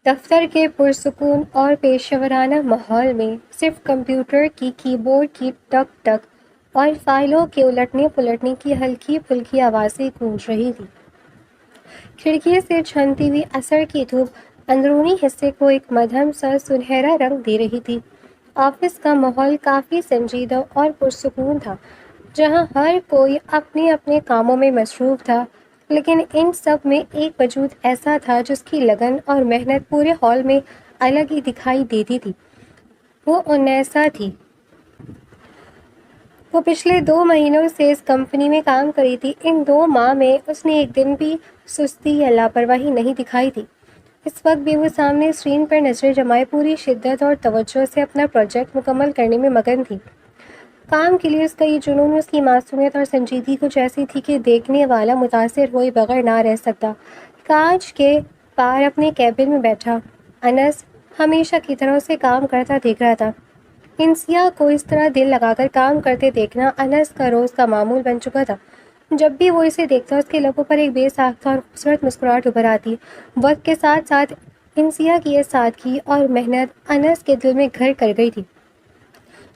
دفتر کے پرسکون اور پیشہ ورانہ ماحول میں صرف کمپیوٹر کی کی بورڈ کی ٹک ٹک اور فائلوں کے الٹنے پلٹنے کی ہلکی پھلکی آوازیں گونج رہی تھی۔ کھڑکی سے چھنتی ہوئی عصر کی دھوپ اندرونی حصے کو ایک مدھم سا سنہرا رنگ دے رہی تھی۔ آفس کا ماحول کافی سنجیدہ اور پرسکون تھا، جہاں ہر کوئی اپنے اپنے کاموں میں مصروف تھا، لیکن ان سب میں ایک وجود ایسا تھا جس کی لگن اور محنت پورے ہال میں الگ ہی دکھائی دیتی تھی۔ وہ انیسا تھی۔ وہ پچھلے 2 مہینوں سے اس کمپنی میں کام کری تھی۔ ان 2 ماہ میں اس نے ایک دن بھی سستی یا لاپرواہی نہیں دکھائی تھی۔ اس وقت بھی وہ سامنے اسکرین پر نظریں جمائے پوری شدت اور توجہ سے اپنا پروجیکٹ مکمل کرنے میں مگن تھی۔ کام کے لیے اس کا یہ جنون اس کی معصومیت اور سنجیدگی کچھ ایسی تھی کہ دیکھنے والا متاثر ہوئے بغیر نہ رہ سکتا۔ کانچ کے پار اپنے کیبن میں بیٹھا انس ہمیشہ کی طرح اسے کام کرتا دیکھ رہا تھا۔ انسیا کو اس طرح دل لگا کر کام کرتے دیکھنا انس کا روز کا معمول بن چکا تھا۔ جب بھی وہ اسے دیکھتا اس کے لبوں پر ایک بے ساختہ اور خوبصورت مسکراہٹ ابھر آتی۔ وقت کے ساتھ ساتھ انسیا کی یہ سادگی اور محنت انس کے دل میں گھر کر گئی تھی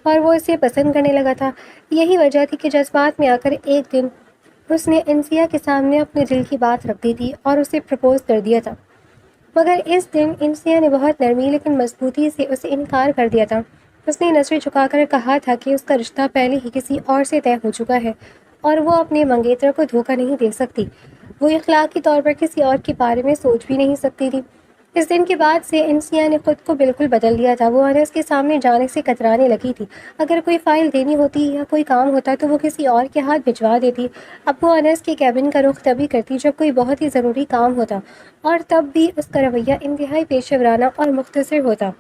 اور وہ اسے پسند کرنے لگا تھا۔ یہی وجہ تھی کہ جذبات میں آ کر ایک دن اس نے انسیا کے سامنے اپنے دل کی بات رکھ دی تھی اور اسے پرپوز کر دیا تھا، مگر اس دن انسیا نے بہت نرمی لیکن مضبوطی سے اسے انکار کر دیا تھا۔ اس نے نظریں جھکا کر کہا تھا کہ اس کا رشتہ پہلے ہی کسی اور سے طے ہو چکا ہے اور وہ اپنے منگیتر کو دھوکہ نہیں دے سکتی۔ وہ اخلاقی طور پر کسی اور کے بارے میں سوچ بھی نہیں سکتی تھی۔ اس دن کے بعد سے انسیا نے خود کو بالکل بدل دیا تھا۔ وہ انس کے سامنے جانے سے کترانے لگی تھی۔ اگر کوئی فائل دینی ہوتی یا کوئی کام ہوتا تو وہ کسی اور کے ہاتھ بھجوا دیتی۔ اب وہ انس کے کیبن کا رخ تبھی کرتی جب کوئی بہت ہی ضروری کام ہوتا، اور تب بھی اس کا رویہ انتہائی پیشہ ورانہ اور مختصر ہوتا۔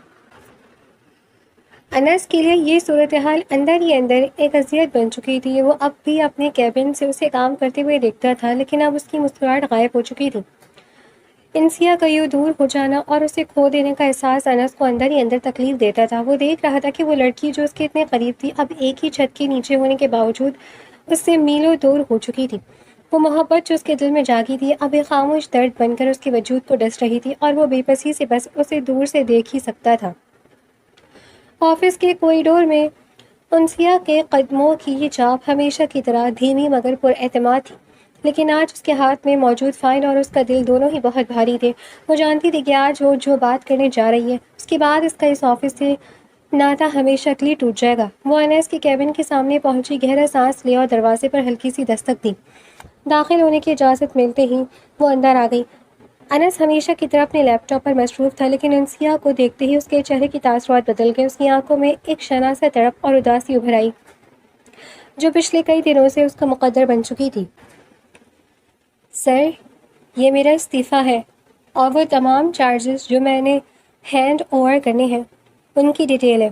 انس کے لیے یہ صورتحال اندر ہی اندر ایک اذیت بن چکی تھی۔ وہ اب بھی اپنے کیبن سے اسے کام کرتے ہوئے دیکھتا تھا، لیکن اب اس کی مسکراہٹ غائب ہو چکی تھی۔ انسیا کا یوں دور ہو جانا اور اسے کھو دینے کا احساس انس کو اندر ہی اندر تکلیف دیتا تھا۔ وہ دیکھ رہا تھا کہ وہ لڑکی جو اس کے اتنے قریب تھی اب ایک ہی چھت کے نیچے ہونے کے باوجود اس سے میلوں دور ہو چکی تھی۔ وہ محبت جو اس کے دل میں جاگی تھی اب ایک خاموش درد بن کر اس کے وجود کو ڈس رہی تھی، اور وہ بے بسی سے بس اسے دور سے دیکھ ہی سکتا تھا۔ آفس کے کوریڈور میں انسیا کے قدموں کی یہ چاپ ہمیشہ کی طرح دھیمی مگر پر اعتماد تھی، لیکن آج اس کے ہاتھ میں موجود فائل اور اس کا دل دونوں ہی بہت بھاری تھے۔ وہ جانتی تھی کہ آج وہ جو بات کرنے جا رہی ہے اس کے بعد اس کا اس آفس سے ناتا ہمیشہ کے لیے ٹوٹ جائے گا۔ وہ انس کے کیبن کے سامنے پہنچی، گہرا سانس لیا اور دروازے پر ہلکی سی دستک دی۔ داخل ہونے کی اجازت ملتے ہی وہ اندر آ گئی۔ انس ہمیشہ کی طرح اپنے لیپ ٹاپ پر مصروف تھا، لیکن انسیا کو دیکھتے ہی اس کے چہرے کی تاثرات بدل گئے۔ اس کی آنکھوں میں ایک شناسہ تڑپ اور اداسی ابھر آئی جو پچھلے کئی دنوں سے اس کا مقدر بن چکی تھی۔ سر، یہ میرا استعفیٰ ہے اور وہ تمام چارجز جو میں نے ہینڈ اوور کرنے ہیں ان کی ڈیٹیل ہے۔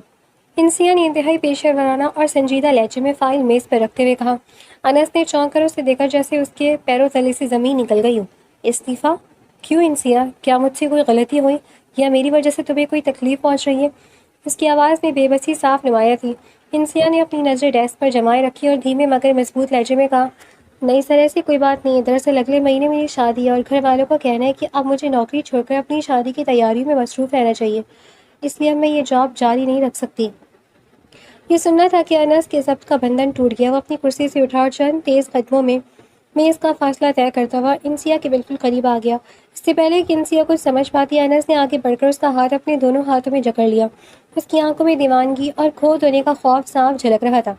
انسیا نے انتہائی پیشہ ورانہ اور سنجیدہ لہجے میں فائل میز پر رکھتے ہوئے کہا۔ انس نے چونک کر اسے دیکھا جیسے اس کے پیروں تلے سے زمین نکل گئی ہو۔ استعفیٰ؟ کیوں انسیا؟ کیا مجھ سے کوئی غلطی ہوئی یا میری وجہ سے تمہیں کوئی تکلیف پہنچ رہی ہے؟ اس کی آواز میں بے بسی صاف نمایاں تھی۔ انسیا نے اپنی نظریں ڈیسک پر جمائے رکھی اور دھیمے مگر مضبوط لہجے میں کہا، نہیں سر، ایسی کوئی بات نہیں ہے۔ دراصل اگلے مہینے میری شادی ہے اور گھر والوں کا کہنا ہے کہ اب مجھے نوکری چھوڑ کر اپنی شادی کی تیاریوں میں مصروف رہنا چاہیے، اس لیے اب میں یہ جاب جاری نہیں رکھ سکتی۔ یہ سننا تھا کہ انس کے ضبط کا بندھن ٹوٹ گیا۔ وہ اپنی کرسی سے اٹھا اور چند تیز قدموں میں اس کا فاصلہ طے کرتا ہوا انسیا کے بالکل قریب آ گیا۔ اس سے پہلے کہ انسیا کچھ سمجھ پاتی، انس نے آگے بڑھ کر اس کا ہاتھ اپنے دونوں ہاتھوں میں جکڑ لیا۔ اس کی آنکھوں میں دیوانگی اور کھو دینے کا خوف صاف جھلک رہا تھا۔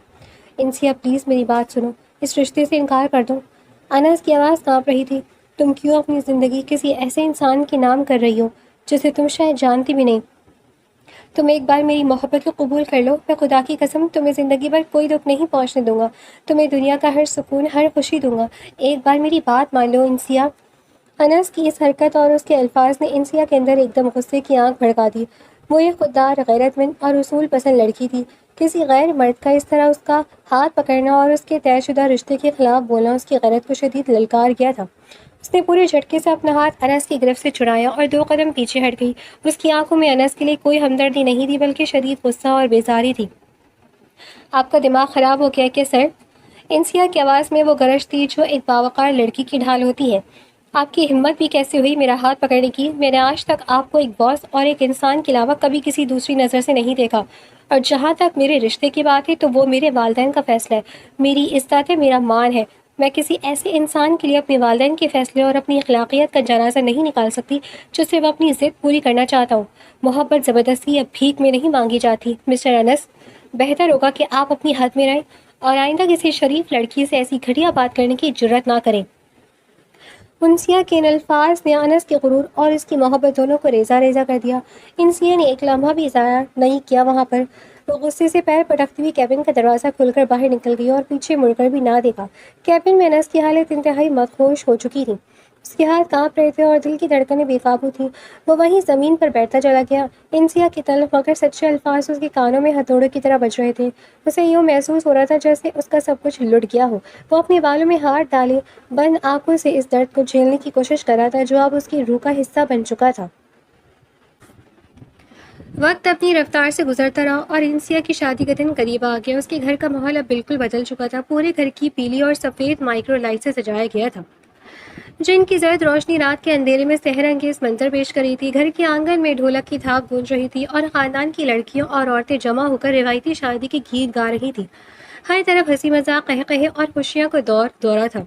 انسیا پلیز میری بات سنو، اس رشتے سے انکار کر دو۔ انس کی آواز کانپ رہی تھی۔ تم کیوں اپنی زندگی کسی ایسے انسان کے نام کر رہی ہو جسے تم شاید جانتی بھی نہیں؟ تم ایک بار میری محبت کو قبول کر لو، میں خدا کی قسم تمہیں زندگی بھر کوئی دکھ نہیں پہنچنے دوں گا، تمہیں دنیا کا ہر سکون، ہر خوشی دوں گا۔ ایک بار میری بات مان لو انسیا۔ انس کی اس حرکت اور اس کے الفاظ نے انسیا کے اندر ایک دم غصے کی آنکھ بھڑکا دی۔ وہ ایک خوددار، غیرت مند اور اصول پسند لڑکی تھی۔ کسی غیر مرد کا اس طرح اس کا ہاتھ پکڑنا اور اس کے طے شدہ رشتے کے خلاف بولنا اس کی غیرت کو شدید للکار گیا تھا۔ اس نے پورے جھٹکے سے اپنا ہاتھ انس کی گرفت سے چھڑایا اور 2 قدم پیچھے ہٹ گئی۔ اس کی آنکھوں میں انس کے لیے کوئی ہمدردی نہیں تھی بلکہ شدید غصہ اور بیزاری تھی۔ آپ کا دماغ خراب ہو گیا کیا سر؟ انسیا کی آواز میں وہ گرج تھی جو ایک باوقار لڑکی کی ڈھال ہوتی ہے۔ آپ کی ہمت بھی کیسے ہوئی میرا ہاتھ پکڑنے کی؟ میں نے آج تک آپ کو ایک باس اور ایک انسان کے علاوہ کبھی کسی دوسری نظر سے نہیں دیکھا، اور جہاں تک میرے رشتے کی بات ہے تو وہ میرے والدین کا فیصلہ ہے، میری عزت ہے، میرا مان ہے۔ میں کسی ایسے انسان کے لیے اپنے والدین کے فیصلے اور اپنی اخلاقیات کا جنازہ نہیں نکال سکتی جو صرف اپنی ضد پوری کرنا چاہتا ہوں۔ محبت زبردستی یا بھیک میں نہیں مانگی جاتی مسٹر انس، بہتر ہوگا کہ آپ اپنی حد میں رہیں اور آئندہ کسی شریف لڑکی سے ایسی گھٹیا بات کرنے کی جرت نہ کریں۔ انسیہ کے ان الفاظ نے انس کے غرور اور اس کی محبت دونوں کو ریزہ ریزہ کر دیا۔ انسیہ نے ایک لمحہ بھی ضائع نہیں کیا وہاں پر۔ وہ غصے سے پیر پٹکتی ہوئی کیبن کا دروازہ کھول کر باہر نکل گئی اور پیچھے مڑ کر بھی نہ دیکھا۔ کیبن میں انس کی حالت انتہائی مدہوش ہو چکی تھی، اس کے ہاتھ کانپ رہے تھے اور دل کی دھڑکنیں بے قابو تھیں۔ وہ وہیں زمین پر بیٹھتا چلا گیا۔ انسیہ کے تلخ مگر سچے الفاظ اس کے کانوں میں ہتھوڑے کی طرح بج رہے تھے۔ اسے یوں محسوس ہو رہا تھا جیسے اس کا سب کچھ لٹ گیا ہو۔ وہ اپنے بالوں میں ہاتھ ڈالے بند آنکھوں سے اس درد کو جھیلنے کی کوشش کر رہا تھا جو اب اس کی روح کا حصہ بن چکا تھا۔ وقت اپنی رفتار سے گزرتا رہا اور انسیہ کی شادی کا دن قریب آ گیا۔ اس کے گھر کا ماحول اب بالکل بدل چکا تھا۔ پورے گھر کی پیلی اور سفید مائکرو لائٹ سے سجایا گیا تھا جن کی زرد روشنی رات کے اندھیرے میں سحر انگیز منظر پیش کر رہی تھی۔ گھر کے آنگن میں ڈھولک کی دھاک گونج رہی تھی اور خاندان کی لڑکیاں اور عورتیں جمع ہو کر روایتی شادی کے گیت گا رہی تھیں۔ ہر طرف ہنسی مذاق، قہقہے اور خوشیاں کا دورہ تھا۔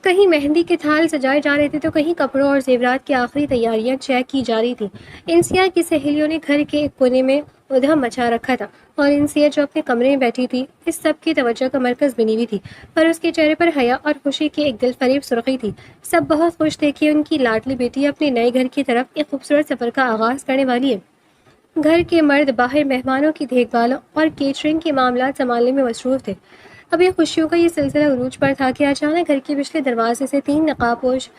کہیں مہندی کے تھال سجائے جا رہے تھے تو کہیں کپڑوں اور زیورات کی آخری تیاریاں چیک کی جا رہی تھیں۔ انسیہ کی سہیلیوں نے گھر کے ایک کونے میں ادھم مچا رکھا تھا اور انسیہ جو اپنے کمرے میں بیٹھی تھی اس سب کی توجہ کا مرکز بنی ہوئی تھی، پر اس کے چہرے پر حیا اور خوشی کی ایک دل فریب سرخی تھی۔ سب بہت خوش تھے کہ ان کی لاڈلی بیٹی اپنے نئے گھر کی طرف ایک خوبصورت سفر کا آغاز کرنے والی ہے۔ گھر کے مرد باہر مہمانوں کی دیکھ بھال اور کیٹرنگ کے معاملات سنبھالنے میں مصروف تھے۔ ابھی خوشیوں کا یہ سلسلہ عروج پر تھا کہ اچانک گھر کے پچھلے دروازے سے 3 نقاب پوش،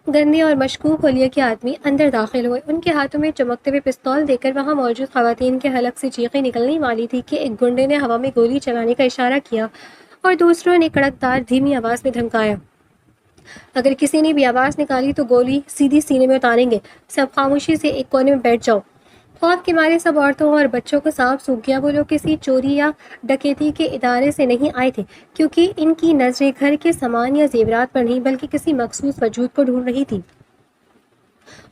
گندے اور مشکوک حلیے کے آدمی اندر داخل ہوئے۔ ان کے ہاتھوں میں چمکتے ہوئے پستول دیکھ کر وہاں موجود خواتین کے حلق سے چیخیں نکلنے والی تھی کہ ایک گنڈے نے ہوا میں گولی چلانے کا اشارہ کیا اور دوسروں نے کڑکدار دھیمی آواز میں دھمکایا، اگر کسی نے بھی آواز نکالی تو گولی سیدھی سینے میں اتاریں گے، سب خاموشی سے ایک کونے میں بیٹھ جاؤ۔ خوف کے مارے سب عورتوں اور بچوں کو سانپ سونکھ گیا۔ وہ لوگ کسی چوری یا ڈکیتی کے ارادے سے نہیں آئے تھے، کیونکہ ان کی نظریں گھر کے سامان یا زیورات پر نہیں بلکہ کسی مخصوص وجود کو ڈھونڈ رہی تھی۔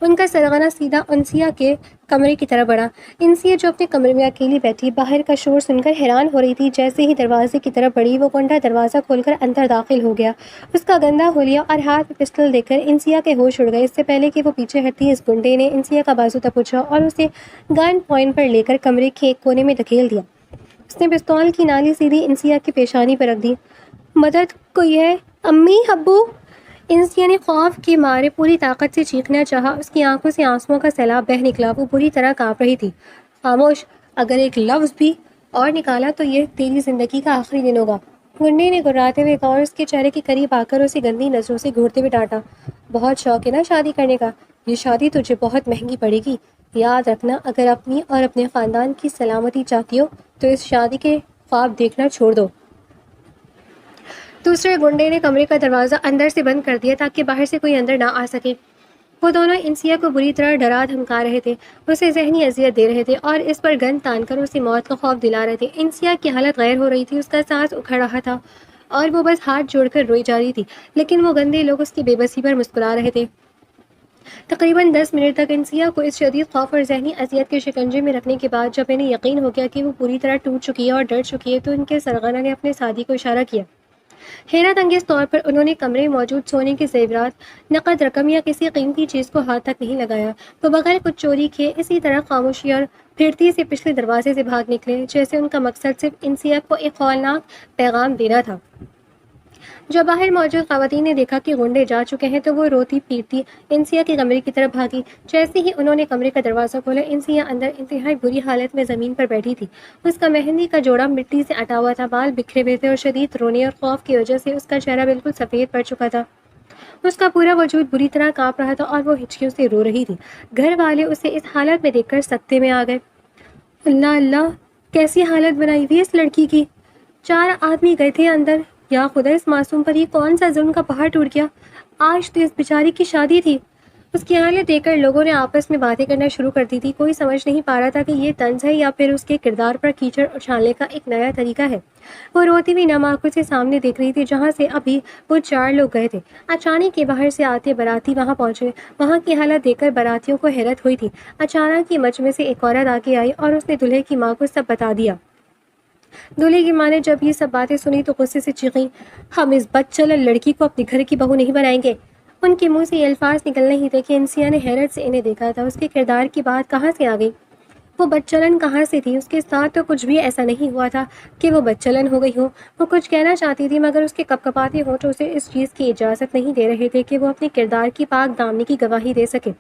ان کا سرغنہ سیدھا انسیہ کے کمرے کی طرف بڑھا۔ انسیہ جو اپنے کمرے میں اکیلی بیٹھی باہر کا شور سن کر حیران ہو رہی تھی، جیسے ہی دروازے کی طرف بڑھی وہ گنڈا دروازہ کھول کر اندر داخل ہو گیا۔ اس کا گندا حلیہ اور ہاتھ میں پسٹل دیکھ کر انسیہ کے ہوش اڑ گئے۔ اس سے پہلے کہ وہ پیچھے ہٹتی اس گنڈے نے انسیہ کا بازو دبوچا اور اسے گن پوائنٹ پر لے کر کمرے کے ایک کونے میں دھکیل دیا۔ اس نے پستول کی نالی سیدھی انسیہ کی پیشانی پر رکھ دی۔ مدد کوئی ہے؟ امی، ابو؟ انسیہ نے خوف کے مارے پوری طاقت سے چیخنا چاہا۔ اس کی آنکھوں سے آنسوؤں کا سیلاب بہہ نکلا۔ وہ بری طرح کانپ رہی تھی۔ خاموش، اگر ایک لفظ بھی اور نکالا تو یہ تیری زندگی کا آخری دن ہوگا، گنڈے نے گراتے ہوئے کہا اور اس کے چہرے کے قریب آ کر اسے گندی نظروں سے گھورتے ہوئے ڈانٹا۔ بہت شوق ہے نا شادی کرنے کا؟ یہ شادی تجھے بہت مہنگی پڑے گی۔ یاد رکھنا، اگر اپنی اور اپنے خاندان کی سلامتی چاہتی ہو تو اس شادی کے خواب دیکھنا چھوڑ دو۔ دوسرے گنڈے نے کمرے کا دروازہ اندر سے بند کر دیا تاکہ باہر سے کوئی اندر نہ آ سکے۔ وہ دونوں انسیہ کو بری طرح ڈرا دھمکا رہے تھے، اسے ذہنی اذیت دے رہے تھے اور اس پر گن تان کر اسے موت کا خوف دلا رہے تھے۔ انسیہ کی حالت غیر ہو رہی تھی، اس کا سانس اکھڑ رہا تھا اور وہ بس ہاتھ جوڑ کر روئی جا رہی تھی، لیکن وہ گندے لوگ اس کی بے بسی پر مسکرا رہے تھے۔ تقریباً 10 منٹ تک انسیہ کو اس شدید خوف اور ذہنی اذیت کے شکنجے میں رکھنے کے بعد جب انہیں یقین ہو گیا کہ وہ پوری طرح ٹوٹ چکی ہے اور ڈر چکی ہے تو ان کے سرغنہ نے اپنے ساتھی کو اشارہ کیا۔ حیرت انگیز طور پر انہوں نے کمرے میں موجود سونے کے زیورات، نقد رقم یا کسی قیمتی چیز کو ہاتھ تک نہیں لگایا۔ وہ بغیر کچھ چوری کیے اسی طرح خاموشی اور پھرتی سے پچھلے دروازے سے بھاگ نکلے، جیسے ان کا مقصد صرف انسیہ کو ایک ہولناک پیغام دینا تھا۔ جو باہر موجود خواتین نے دیکھا کہ گنڈے جا چکے ہیں تو وہ روتی پیٹتی انسیہ کے کمرے کی طرف بھاگی۔ جیسے ہی انہوں نے کمرے کا دروازہ کھولا، انسیہ اندر انتہائی بری حالت میں زمین پر بیٹھی تھی۔ اس کا مہندی کا جوڑا مٹی سے اٹا ہوا تھا، بال بکھرے ہوئے تھے اور شدید رونے اور خوف کی وجہ سے اس کا چہرہ بالکل سفید پڑ چکا تھا۔ اس کا پورا وجود بری طرح کانپ رہا تھا اور وہ ہچکیوں سے رو رہی تھی۔ گھر والے اسے اس حالت میں دیکھ کر سکتے میں آ گئے۔ اللہ اللہ، کیسی حالت بنائی ہوئی اس لڑکی کی! 4 آدمی گئے تھے اندر، یا خدا، اس معصوم پر یہ کون سا ظلم کا پہاڑ ٹوٹ گیا! آج تو اس بیچاری کی شادی تھی۔ اس کی حالت دیکھ کر لوگوں نے آپس میں باتیں کرنا شروع کر دی تھی. کوئی سمجھ نہیں پا رہا تھا کہ یہ طنز ہے یا پھر اس کے کردار پر کیچڑ اچھالنے کا ایک نیا طریقہ ہے. وہ روتی ہوئی نم آنکھوں سے سامنے دیکھ رہی تھی جہاں سے ابھی وہ 4 لوگ گئے تھے. اچانک کے باہر سے آتے باراتی وہاں پہنچے. وہاں کی حالت دیکھ کر باراتیوں کو حیرت ہوئی تھی. اچانک ہی مچ میں سے ایک عورت آگے آئی اور اس نے دلہے کی ماں کو سب بتا دیا. دولہے کی ماں نے جب یہ سب باتیں سنی تو غصے سے چیخیں، ہم اس بدچلن لڑکی کو اپنے گھر کی بہو نہیں بنائیں گے. ان کے منہ سے یہ الفاظ نکل نہیں تھے کہ انسیا نے حیرت سے انہیں دیکھا تھا. اس کے کردار کی بات کہاں سے آ گئی؟ وہ بدچلن کہاں سے تھی؟ اس کے ساتھ تو کچھ بھی ایسا نہیں ہوا تھا کہ وہ بدچلن ہو گئی ہو. وہ کچھ کہنا چاہتی تھی مگر اس کے کپکپاتے ہونٹ اسے اس چیز کی اجازت نہیں دے رہے تھے کہ وہ اپنے کردار کی پاک دامنی کی گواہی دے سکے.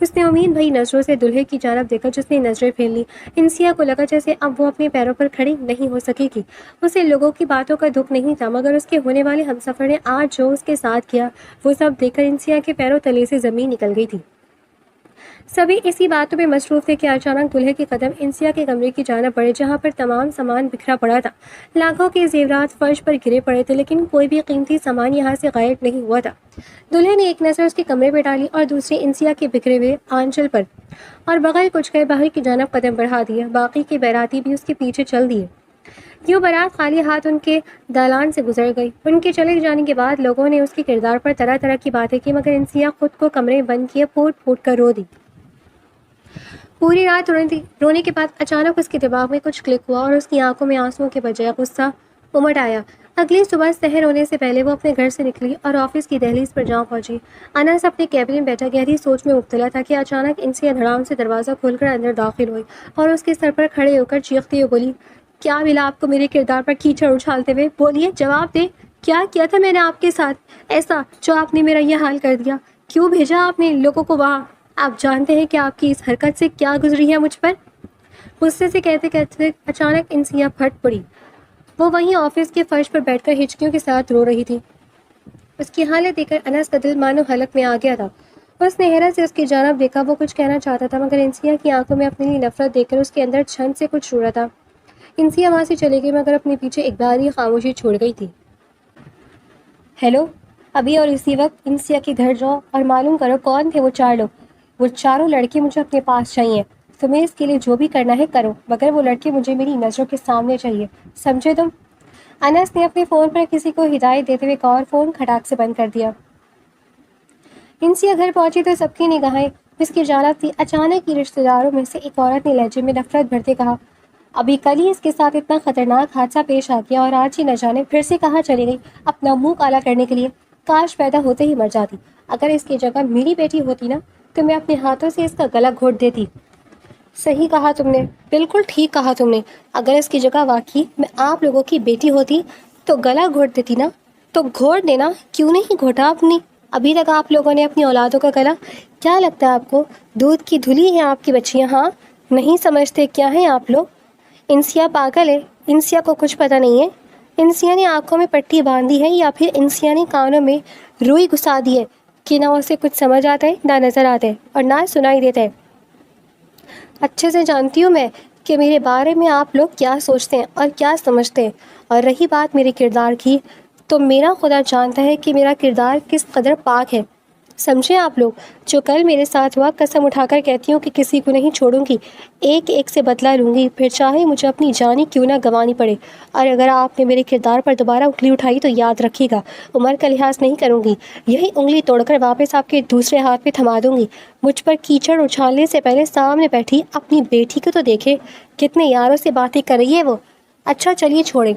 اس نے امید بھری نظروں سے دلہے کی جانب دیکھا جس نے نظریں پھیر لی. انسیا کو لگا جیسے اب وہ اپنے پیروں پر کھڑی نہیں ہو سکے گی. اسے لوگوں کی باتوں کا دکھ نہیں تھا مگر اس کے ہونے والے ہمسفر نے آج جو اس کے ساتھ کیا وہ سب دیکھ کر انسیا کے پیروں تلے سے زمین نکل گئی تھی. سبھی اسی باتوں میں مصروف تھے کہ اچانک دلہے کے قدم انسیا کے کمرے کی جانب بڑھے جہاں پر تمام سامان بکھرا پڑا تھا. لاکھوں کے زیورات فرش پر گرے پڑے تھے لیکن کوئی بھی قیمتی سامان یہاں سے غائب نہیں ہوا تھا. دلہے نے ایک نظر اس کے کمرے پہ ڈالی اور دوسری انسیا کے بکھرے ہوئے آنچل پر اور بغیر کچھ کہے باہر کی جانب قدم بڑھا دیا. باقی کے باراتی بھی اس کے پیچھے چل دیے. یوں بارات خالی ہاتھ ان کے دالان سے گزر گئی. ان کے چلے جانے کے بعد لوگوں نے اس کے کردار پر طرح طرح کی باتیں کی مگر انسیا خود کو کمرے میں بند کیے پھوٹ پھوٹ کر رو دی. پوری رات رونے کے بعد اچانک اس کے دماغ میں کچھ کلک ہوا اور اس کی آنکھوں میں آنسوؤں کے بجائے غصہ امٹ آیا. اگلی صبح سحر ہونے سے پہلے وہ اپنے گھر سے نکلی اور آفس کی دہلیز پر جا پہنچی. انس اپنے کیبن میں بیٹھا گہری سوچ میں مبتلا تھا کہ اچانک انسیا دھڑام سے دروازہ کھول کر اندر داخل ہوئی اور اس کے سر پر کھڑے ہو کر چیختی ہوئی بولی، کیا ملا آپ کو میرے کردار پر کیچڑ اچھالتے ہوئے؟ بولیے، جواب دیں. کیا کیا تھا میں نے آپ کے ساتھ ایسا جو آپ نے میرا یہ حال کر دیا؟ کیوں بھیجا آپ نے لوگوں کو وہاں؟ آپ جانتے ہیں کہ آپ کی اس حرکت سے کیا گزری ہے مجھ پر؟ غصے سے کہتے کہتے اچانک انسیا پھٹ پڑی. وہ وہیں آفس کے فرش پر بیٹھ کر ہچکیوں کے ساتھ رو رہی تھی. اس کی حالت دیکھ کر انس کا دل مانو حلق میں آ گیا تھا. اس نے حیرت سے اس کی جانب دیکھا. وہ کچھ کہنا چاہتا تھا مگر انسیا کی آنکھوں میں اپنے لیے نفرت دیکھ کر اس کے اندر چھن سے کچھ رو رہا تھا. انسیا وہاں سے چلی گئی مگر اپنے پیچھے ایک باری خاموشی چھوڑ گئی تھی. ہیلو، ابھی اور اسی وقت انسیا کی گھر جاؤ اور معلوم کرو کون تھے وہ 4 لوگ. وہ 4 لڑکے مجھے اپنے پاس چاہیے. تمہیں اس کے لیے جو بھی کرنا ہے کرو مگر وہ لڑکے مجھے میری نظروں کے سامنے چاہیے. سمجھے تم؟ انس نے اپنے فون پر کسی کو ہدایت دیتے ہوئے کہا اور فون کھٹاک سے بند کر دیا. انسیا گھر پہنچی تو سب کی نگاہیں اس کی جانب تھی. اچانک ہی رشتہ داروں میں سے ایک عورت نے لہجے میں نفرت بھرتے کہا، ابھی کل ہی اس کے ساتھ اتنا خطرناک حادثہ پیش آ گیا اور آج ہی نہ جانے پھر سے کہاں چلی گئی اپنا منہ کالا کرنے کے لیے. کاش پیدا ہوتے ہی مر جاتی. اگر اس کی جگہ میری بیٹی ہوتی نا تو میں اپنے ہاتھوں سے اس کا گلا گھونٹ دیتی. صحیح کہا تم نے، بالکل ٹھیک کہا تم نے. اگر اس کی جگہ واقعی میں آپ لوگوں کی بیٹی ہوتی تو گلا گھونٹ دیتی نا. تو گھونٹ دینا، کیوں نہیں گھونٹا اپنی؟ ابھی تک آپ لوگوں نے اپنی اولادوں کا گلا. کیا لگتا ہے آپ کو دودھ کی دھلی ہیں آپ کی بچیاں؟ ہاں، نہیں سمجھتے کیا ہیں آپ لوگ؟ انسیا پاگل ہے. انسیا کو کچھ پتہ نہیں ہے. انسیا نے آنکھوں میں پٹی باندھی ہے یا پھر انسیا نے کانوں میں روئی گھسا دی ہے کہ نہ اسے کچھ سمجھ آتا ہے نہ نظر آتا ہے اور نہ سنائی دیتا ہے. اچھے سے جانتی ہوں میں کہ میرے بارے میں آپ لوگ کیا سوچتے ہیں اور کیا سمجھتے ہیں. اور رہی بات میرے کردار کی تو میرا خدا جانتا ہے کہ میرا کردار کس قدر پاک ہے. سمجھیں آپ لوگ، جو کل میرے ساتھ ہوا قسم اٹھا کر کہتی ہوں کہ کسی کو نہیں چھوڑوں گی. ایک ایک سے بدلہ لوں گی پھر چاہے مجھے اپنی جان کیوں نہ گنوانی پڑے. اور اگر آپ نے میرے کردار پر دوبارہ انگلی اٹھائی تو یاد رکھیے گا عمر کا لحاظ نہیں کروں گی. یہی انگلی توڑ کر واپس آپ کے دوسرے ہاتھ میں تھما دوں گی. مجھ پر کیچڑ اچھالنے سے پہلے سامنے بیٹھی اپنی بیٹی کو تو دیکھے کتنے یاروں سے باتیں کر رہی ہے وہ. اچھا چلیے چھوڑیں،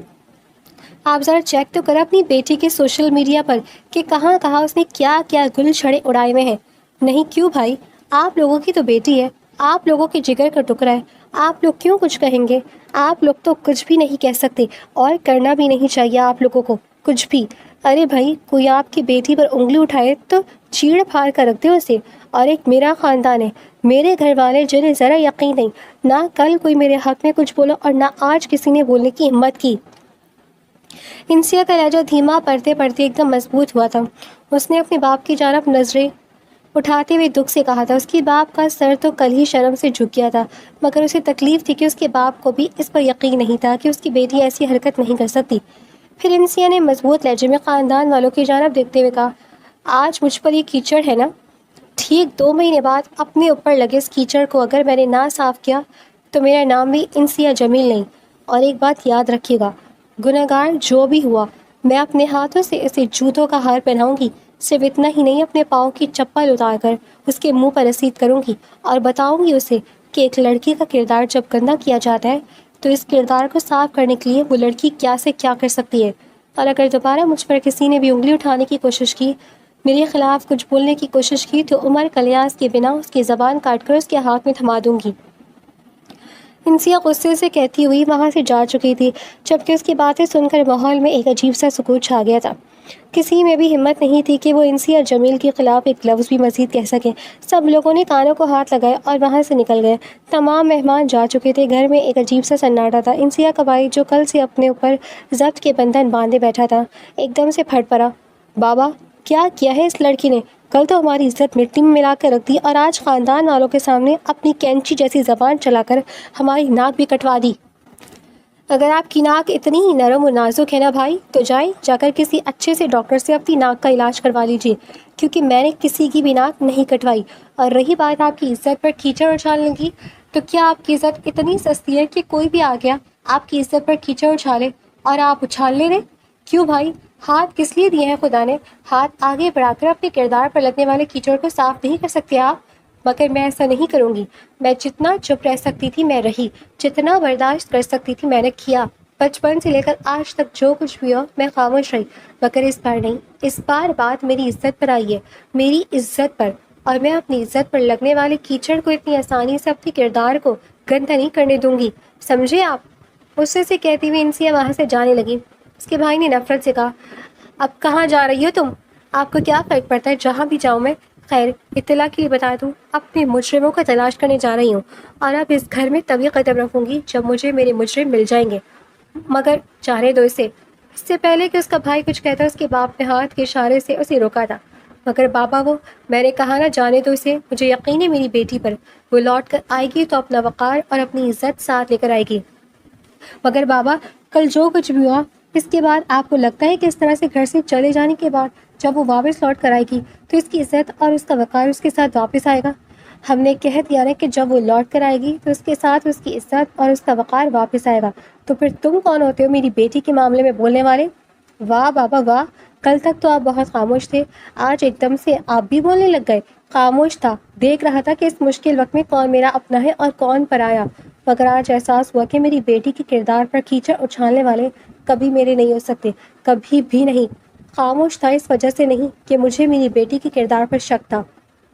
آپ ذرا چیک تو کریں اپنی بیٹی کے سوشل میڈیا پر کہ کہاں کہاں اس نے کیا کیا گل چھڑے اڑائے ہوئے ہیں. نہیں کیوں بھائی، آپ لوگوں کی تو بیٹی ہے، آپ لوگوں کے جگر کا ٹکڑا ہے. آپ لوگ کیوں کچھ کہیں گے؟ آپ لوگ تو کچھ بھی نہیں کہہ سکتے اور کرنا بھی نہیں چاہیے آپ لوگوں کو کچھ بھی. ارے بھائی، کوئی آپ کی بیٹی پر انگلی اٹھائے تو چیڑ پھاڑ کر رکھ دے اسے. اور ایک میرا خاندان ہے، میرے گھر والے جنہیں ذرا یقین نہیں، نہ کل کوئی میرے حق میں کچھ بولا اور نہ آج کسی نے بولنے کی ہمت کی. انسیا کا لہجہ دھیما پڑھتے پڑھتے ایک دم مضبوط ہوا تھا. اس نے اپنے باپ کی جانب نظریں اٹھاتے ہوئے دکھ سے کہا تھا. اس کے باپ کا سر تو کل ہی شرم سے جھک گیا تھا مگر اسے تکلیف تھی کہ اس کے باپ کو بھی اس پر یقین نہیں تھا کہ اس کی بیٹی ایسی حرکت نہیں کر سکتی. پھر انسیا نے مضبوط لہجے میں خاندان والوں کی جانب دیکھتے ہوئے کہا، آج مجھ پر یہ کیچڑ ہے نا؟ ٹھیک 2 مہینے بعد اپنے اوپر لگے اس کیچڑ کو اگر میں نے نہ صاف کیا تو میرا نام بھی انسیہ جمیل نہیں۔ اور ایک بات یاد رکھیے گا، گنہگار جو بھی ہوا، میں اپنے ہاتھوں سے اسے جوتوں کا ہار پہناؤں گی۔ صرف اتنا ہی نہیں، اپنے پاؤں کی چپل اتار کر اس کے منہ پر رسید کروں گی اور بتاؤں گی اسے کہ ایک لڑکی کا کردار جب گندا کیا جاتا ہے تو اس کردار کو صاف کرنے کے لیے وہ لڑکی کیا سے کیا کر سکتی ہے۔ اور اگر دوبارہ مجھ پر کسی نے بھی انگلی اٹھانے کی کوشش کی، میرے خلاف کچھ بولنے کی کوشش کی، تو عمر کلیاس کے بنا اس کی زبان کاٹ کر اس کے ہاتھ میں تھما دوں گی۔ انسیہ غصے سے کہتی ہوئی وہاں سے جا چکی تھی، جبکہ اس کی باتیں سن کر ماحول میں ایک عجیب سا سکوت چھا گیا تھا۔ کسی میں بھی ہمت نہیں تھی کہ وہ انسیہ جمیل کے خلاف ایک لفظ بھی مزید کہہ سکے۔ سب لوگوں نے کانوں کو ہاتھ لگائے اور وہاں سے نکل گئے۔ تمام مہمان جا چکے تھے۔ گھر میں ایک عجیب سا سناٹا تھا۔ انسیہ کا بھائی جو کل سے اپنے اوپر ضبط کے بندھن باندھے بیٹھا تھا، ایک دم سے پھٹ پڑا۔ بابا، کیا کیا ہے اس لڑکی نے؟ کل تو ہماری عزت مٹی میں ملا کر رکھ دی اور آج خاندان والوں کے سامنے اپنی کینچی جیسی زبان چلا کر ہماری ناک بھی کٹوا دی۔ اگر آپ کی ناک اتنی ہی نرم و نازک ہے نا بھائی، تو جائیں جا کر کسی اچھے سے ڈاکٹر سے اپنی ناک کا علاج کروا لیجیے، کیونکہ میں نے کسی کی بھی ناک نہیں کٹوائی۔ اور رہی بات آپ کی عزت پر کیچڑ اچھالنے کی، تو کیا آپ کی عزت اتنی سستی ہے کہ کوئی بھی آ گیا آپ کی عزت پر کیچڑ اچھالے اور آپ اچھالنے دیں؟ کیوں بھائی، ہاتھ کس لیے دیے ہیں خدا نے؟ ہاتھ آگے بڑھا کر اپنے کردار پر لگنے والے کیچڑ کو صاف نہیں کر سکتے آپ؟ مگر میں ایسا نہیں کروں گی۔ میں جتنا چپ رہ سکتی تھی میں رہی، جتنا برداشت کر سکتی تھی میں نے کیا۔ بچپن سے لے کر آج تک جو کچھ بھی ہو میں خاموش رہی، مگر اس بار نہیں۔ اس بار بات میری عزت پر آئی ہے، میری عزت پر، اور میں اپنی عزت پر لگنے والے کیچڑ کو اتنی آسانی سے اپنے کردار کو گندا نہیں کرنے دوں گی، سمجھے آپ؟ غصے سے کہتی ہوئی انسیہ وہاں سے جانے لگی۔ اس کے بھائی نے نفرت سے کہا، اب کہاں جا رہی ہو تم؟ آپ کو کیا فرق پڑتا ہے جہاں بھی جاؤں میں؟ خیر، اطلاع کے لیے بتا دوں، اپنے مجرموں کو تلاش کرنے جا رہی ہوں، اور اب اس گھر میں تبھی قدم رکھوں گی جب مجھے میرے مجرم مل جائیں گے، مگر جانے دو اسے۔ اس سے پہلے کہ اس کا بھائی کچھ کہتا، اس کے باپ نے ہاتھ کے اشارے سے اسے روکا تھا۔ مگر بابا، وہ میں نے کہا نا جانے دو اسے، مجھے یقین ہے میری بیٹی پر، وہ لوٹ کر آئے گی تو اپنا وقار اور اپنی عزت ساتھ لے کر آئے گی۔ مگر بابا، کل جو کچھ بھی ہوا، اس کے بعد آپ کو لگتا ہے کہ اس طرح سے گھر سے چلے جانے کے بعد جب وہ واپس لوٹ کر آئے گی تو اس کی عزت اور اس کا وقار اس کے ساتھ واپس آئے گا؟ ہم نے کہہ دیا نا کہ جب وہ لوٹ کر آئے گی تو اس کے ساتھ اس کی عزت اور اس کا وقار واپس آئے گا۔ تو پھر تم کون ہوتے ہو میری بیٹی کے معاملے میں بولنے والے؟ واہ بابا واہ، کل تک تو آپ بہت خاموش تھے، آج ایک دم سے آپ بھی بولنے لگ گئے۔ خاموش تھا، دیکھ رہا تھا کہ اس مشکل وقت میں کون میرا اپنا ہے اور کون پرایا، مگر آج احساس ہوا کہ میری بیٹی کے کردار پر کیچڑ اچھالنے والے کبھی میرے نہیں ہو سکتے، کبھی بھی نہیں۔ خاموش تھا اس وجہ سے نہیں کہ مجھے میری بیٹی کے کردار پر شک تھا،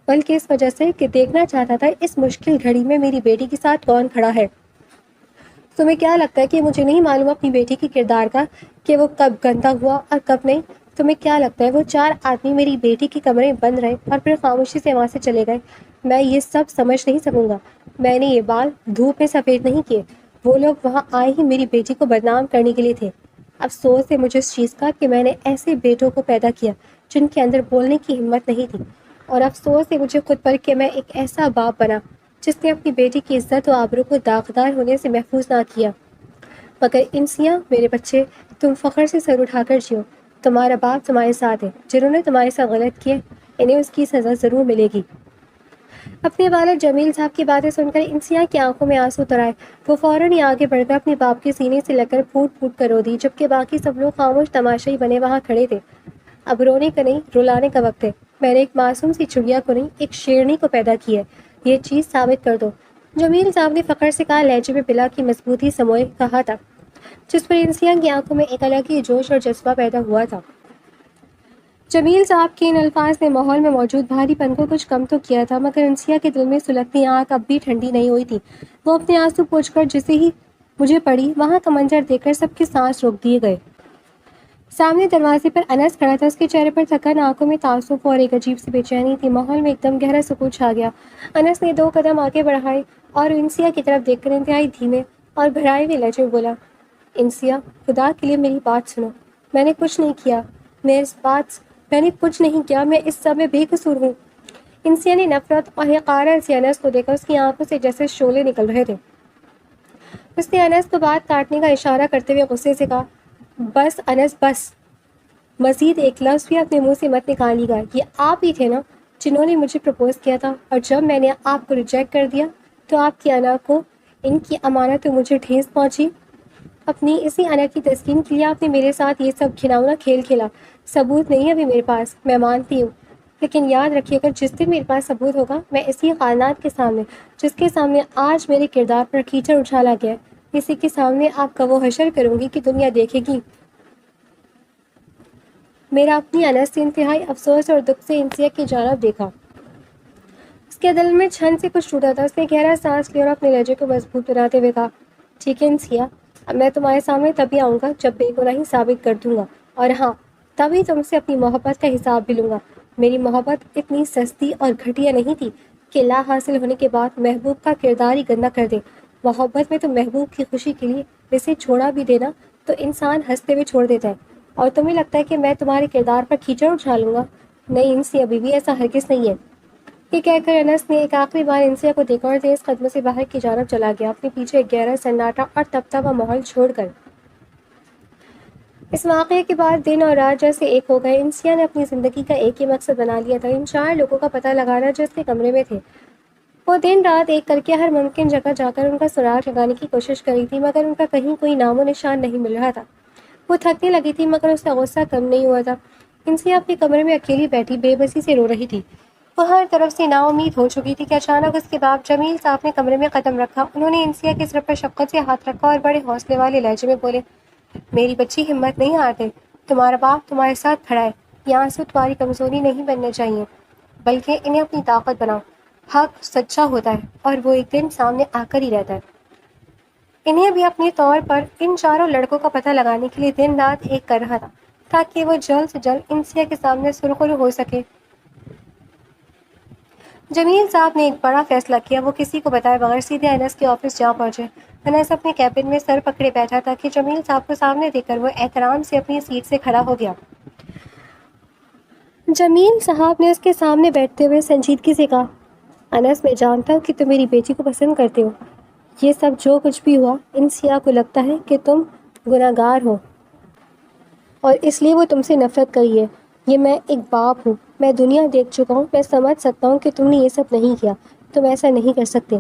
بلکہ اس وجہ سے کہ دیکھنا چاہتا تھا اس مشکل گھڑی میں میری بیٹی کے ساتھ کون کھڑا ہے۔ تمہیں کیا لگتا ہے کہ مجھے نہیں معلوم اپنی بیٹی کے کردار کا، کہ وہ کب گندا ہوا اور کب نہیں؟ تمہیں کیا لگتا ہے وہ 4 آدمی میری بیٹی کے کمرے میں بند رہے اور پھر خاموشی سے وہاں سے چلے گئے؟ میں یہ سب سمجھ نہیں سکوں گا۔ میں نے یہ بال دھوپ میں سفید نہیں کیے، وہ لوگ وہاں آئے ہی میری بیٹی کو بدنام کرنے کے لیے تھے۔ افسوس ہے مجھے اس چیز کا کہ میں نے ایسے بیٹوں کو پیدا کیا جن کے اندر بولنے کی ہمت نہیں تھی، اور افسوس ہے مجھے خود پر کہ میں ایک ایسا باپ بنا جس نے اپنی بیٹی کی عزت و آبرو کو داغدار ہونے سے محفوظ نہ کیا۔ مگر انسیہ، میرے بچے، تم فخر سے سر اٹھا کر جیو، تمہارا باپ تمہارے ساتھ ہے، جنہوں نے تمہارے ساتھ غلط کیے انہیں اس کی سزا ضرور ملے گی۔ اپنے والد جمیل صاحب کی باتیں سن کر انسیہ کی آنکھوں میں آنسو اتر آئے۔ وہ فوراً ہی آگے بڑھ کر اپنے باپ کے سینے سے لگ کر پھوٹ پھوٹ کر رو دی، جبکہ باقی سب لوگ خاموش تماشائی بنے وہاں کھڑے تھے۔ اب رونے کا نہیں، رلانے کا وقت ہے۔ میں نے ایک معصوم سی چڑیا کو نہیں، ایک شیرنی کو پیدا کیا ہے، یہ چیز ثابت کر دو۔ جمیل صاحب نے فخر سے کہا، لہجے میں بلا کی مضبوطی سموئے کہا تھا، جس پر انسیہ کی آنکھوں میں ایک الگ ہی جوش اور جذبہ پیدا ہوا تھا۔ جمیل صاحب کے ان الفاظ نے ماحول میں موجود بھاری پن کو کچھ کم تو کیا تھا، مگر انسیہ کے دل میں سلگتی آنکھ اب بھی ٹھنڈی نہیں ہوئی تھی۔ وہ اپنے آنسو پوچھ کر جسے ہی مجھے پڑی، وہاں کا منظر دیکھ کر سب کے سانس روک دیے گئے۔ سامنے دروازے پر انس کھڑا تھا، اس کے چہرے پر تھکن، آنکھوں میں تعصب اور ایک عجیب سی بے چینی تھی۔ ماحول میں ایک دم گہرا سکوت چھا گیا۔ انس نے 2 قدم آگے بڑھائے اور انسیہ کی طرف دیکھ کر انتہائی دھیمے اور بھرائے ہوئے لہجے میں بولا، انسیہ، خدا کے لیے میری بات سنو، میں نے کچھ نہیں کیا، میں نے کچھ نہیں کیا، میں اس سب میں بے قصور ہوں۔ انسیہ نے نفرت اور حقارت سے انس کو دیکھا، اس کی آنکھوں سے جیسے شعلے نکل رہے تھے۔ اس نے انس کو بات کاٹنے کا اشارہ کرتے ہوئے غصے سے کہا، بس انس بس، مزید ایک لفظ بھی اپنے منہ سے مت نکالیے گا۔ یہ آپ ہی تھے نا جنہوں نے مجھے پرپوز کیا تھا، اور جب میں نے آپ کو ریجیکٹ کر دیا تو آپ کی انا کو ان کی امانت مجھے ٹھیس پہنچی۔ اپنی اسی انا کی تسکین کے لیے آپ نے میرے ساتھ یہ سب گھناؤنا کھیل کھیلا۔ ثبوت نہیں ابھی میرے پاس، میں مانتی ہوں، لیکن یاد رکھیے گا جس دن میرے پاس ثبوت ہوگا، میں اسی خانات کے سامنے جس کے سامنے آج میرے کردار پر کیچڑ اچھالا گیا، اسی کے سامنے آپ کا وہ حشر کروں گی کہ دنیا دیکھے گی۔ میرا اپنی انس سے انتہائی افسوس اور دکھ سے انسیا کی جانب دیکھا۔ اس کے دل میں چھن سے کچھ ٹوٹا تھا۔ اس نے گہرا سانس لیا اور اپنے لہجے کو مضبوط بناتے ہوئے کہا، ٹھیک ہے انسیا، اب میں تمہارے سامنے تبھی آؤں گا جب بے گناہی ثابت کر دوں گا، اور ہاں، تبھی تم سے اپنی محبت کا حساب بھی لوں گا۔ میری محبت اتنی سستی اور گھٹیا نہیں تھی کہ لا حاصل ہونے کے بعد محبوب کا کردار ہی گندا کر دے۔ محبت میں تو محبوب کی خوشی کے لیے اسے چھوڑا بھی دینا تو انسان ہنستے ہوئے چھوڑ دیتا ہے، اور تمہیں لگتا ہے کہ میں تمہارے کردار پر کیچڑ اچھالوں گا؟ نہیں انسیا بیوی، ایسا ہرگز نہیں ہے۔ یہ کہہ کر انس نے ایک آخری بار انسیا کو دیکھا اور تیز قدموں سے باہر کی جانب چلا گیا، اپنے پیچھے ایک گہرا سناٹا اور تپتا ہوا ماحول چھوڑ کر۔ اس واقعے کے بعد دن اور رات جیسے ایک ہو گئے۔ انسیا نے اپنی زندگی کا ایک ہی مقصد بنا لیا تھا، ان 4 لوگوں کا پتہ لگانا جو اس کے کمرے میں تھے۔ وہ دن رات ایک کر کے ہر ممکن جگہ جا کر ان کا سراغ لگانے کی کوشش کری تھی، مگر ان کا کہیں کوئی نام و نشان نہیں مل رہا تھا۔ وہ تھکنے لگی تھی، مگر اس کا غصہ کم نہیں ہوا تھا۔ انسیا اپنے کمرے میں اکیلی بیٹھی بے بسی سے رو رہی تھی۔ وہ ہر طرف سے نا امید ہو چکی تھی کہ اچانک اس کے باپ جمیل صاحب نے کمرے میں قدم رکھا۔ انہوں نے انسیا کے سر پر شفقت سے ہاتھ رکھا اور بڑے حوصلے والے لہجے میں بولے، میری بچی ہمت نہیں ہارتے، تمہارا باپ تمہارے ساتھ کھڑا ہے، یہ آنسو تمہاری کمزوری نہیں بننے چاہیے، بلکہ انہیں اپنی طاقت بناؤ۔ حق سچا ہوتا ہے اور وہ ایک دن سامنے آ کر ہی رہتا ہے۔ انہیں بھی اپنے طور پر ان 4 لڑکوں کا پتہ لگانے کے لیے دن رات ایک کر رہا تھا، تاکہ وہ جلد سے جلد انسیا کے سامنے سرخرو ہو سکے۔ جمیل صاحب نے ایک بڑا فیصلہ کیا۔ وہ کسی کو بتائے بغیر سیدھے انس کے آفس جا پہنچے۔ انس اپنے کیبن میں سر پکڑے بیٹھا تھا کہ جمیل صاحب کو سامنے دیکھ کر وہ احترام سے اپنی سیٹ سے کھڑا ہو گیا۔ جمیل صاحب نے اس کے سامنے بیٹھتے ہوئے سنجیدگی سے کہا، انس، میں جانتا ہوں کہ تم میری بیٹی کو پسند کرتے ہو۔ یہ سب جو کچھ بھی ہوا، انسیا کو لگتا ہے کہ تم گناہگار ہو اور اس لیے وہ تم سے نفرت کری ہے۔ یہ میں ایک باپ ہوں، میں دنیا دیکھ چکا ہوں، میں سمجھ سکتا ہوں کہ تم نے یہ سب نہیں کیا، تم ایسا نہیں کر سکتے۔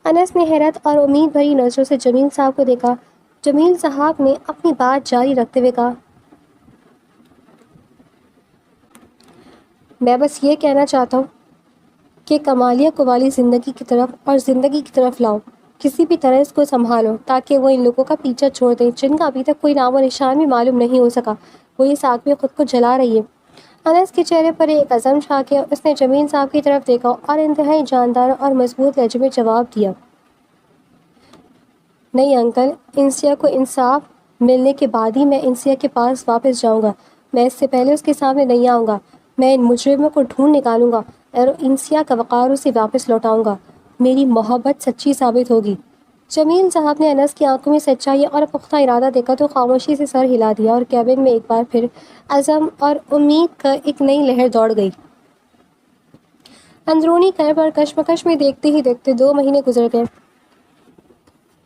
انس نے حیرت اور امید بھری نظروں سے جمیل صاحب کو دیکھا۔ جمیل صاحب نے اپنی بات جاری رکھتے ہوئے کہا، میں بس یہ کہنا چاہتا ہوں کہ کمالیہ کو والی زندگی کی طرف اور زندگی کی طرف لاؤ، کسی بھی طرح اس کو سنبھالو تاکہ وہ ان لوگوں کا پیچھا چھوڑ دیں جن کا ابھی تک کوئی نام و نشان بھی معلوم نہیں ہو سکا۔ وہ اس آگ میں خود کو جلا رہی ہے۔ انس کے چہرے پر ایک عزم چھا گیا۔ اس نے جمیل صاحب کی طرف دیکھا اور انتہائی جاندار اور مضبوط لہجے میں جواب دیا، نہیں انکل، انسیا کو انصاف ملنے کے بعد ہی میں انسیا کے پاس واپس جاؤں گا، میں اس سے پہلے اس کے سامنے نہیں آؤں گا۔ میں ان مجرموں کو ڈھونڈ نکالوں گا اور انسیا کا وقار اسے واپس لوٹاؤں گا۔ میری محبت سچی ثابت ہوگی۔ جمیل صاحب نے انس کی آنکھوں میں سچائی اور پختہ ارادہ دیکھا تو خاموشی سے سر ہلا دیا اور کیبن میں ایک بار پھر عزم اور امید کا ایک نئی لہر دوڑ گئی۔ اندرونی گھر پر کشمکش میں دیکھتے ہی دیکھتے 2 مہینے گزر گئے۔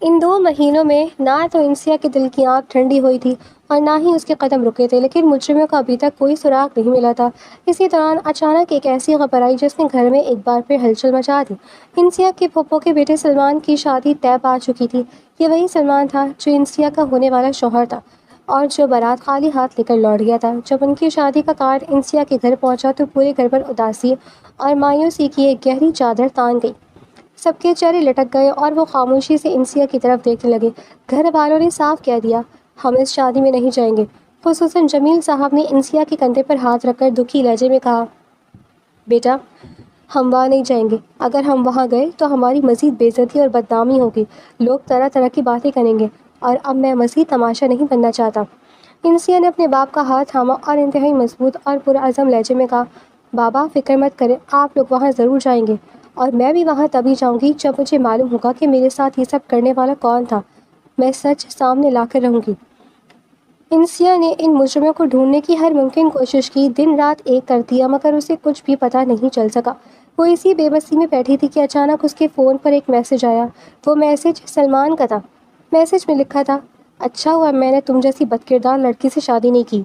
ان 2 مہینوں میں نہ تو انسیا کے دل کی آنکھ ٹھنڈی ہوئی تھی اور نہ ہی اس کے قدم رکے تھے، لیکن مجرموں کا ابھی تک کوئی سراغ نہیں ملا تھا۔ اسی دوران اچانک ایک ایسی خبر آئی جس نے گھر میں ایک بار پھر ہلچل مچا دی۔ انسیا کے پھپھو کے بیٹے سلمان کی شادی طے پا چکی تھی۔ یہ وہی سلمان تھا جو انسیا کا ہونے والا شوہر تھا اور جو بارات خالی ہاتھ لے کر لوٹ گیا تھا۔ جب ان کی شادی کا کارڈ انسیا کے گھر پہنچا تو پورے گھر پر اداسی اور مایوسی کی ایک گہری چادر تان گئی۔ سب کے چہرے لٹک گئے اور وہ خاموشی سے انسیا کی طرف دیکھنے لگے۔ گھر والوں نے صاف کہہ دیا، ہم اس شادی میں نہیں جائیں گے۔ خصوصاً جمیل صاحب نے انسیا کے کندھے پر ہاتھ رکھ کر دکھی لہجے میں کہا، بیٹا، ہم وہاں نہیں جائیں گے۔ اگر ہم وہاں گئے تو ہماری مزید بے عزتی اور بدنامی ہوگی، لوگ طرح طرح کی باتیں کریں گے اور اب میں مزید تماشا نہیں بننا چاہتا۔ انسیا نے اپنے باپ کا ہاتھ تھاما اور انتہائی مضبوط اور پرعزم لہجے میں کہا، بابا فکر مت کریں، آپ لوگ وہاں ضرور جائیں گے اور میں بھی وہاں تبھی جاؤں گی جب مجھے معلوم ہوگا کہ میرے ساتھ یہ سب کرنے والا کون تھا۔ میں سچ سامنے لا کر رہوں گی۔ انسیا نے ان مجرموں کو ڈھونڈنے کی ہر ممکن کوشش کی، دن رات ایک کر دیا، مگر اسے کچھ بھی پتہ نہیں چل سکا۔ وہ اسی بے بسی میں بیٹھی تھی کہ اچانک اس کے فون پر ایک میسج آیا۔ وہ میسج سلمان کا تھا۔ میسج میں لکھا تھا، اچھا ہوا میں نے تم جیسی بدکردار لڑکی سے شادی نہیں کی،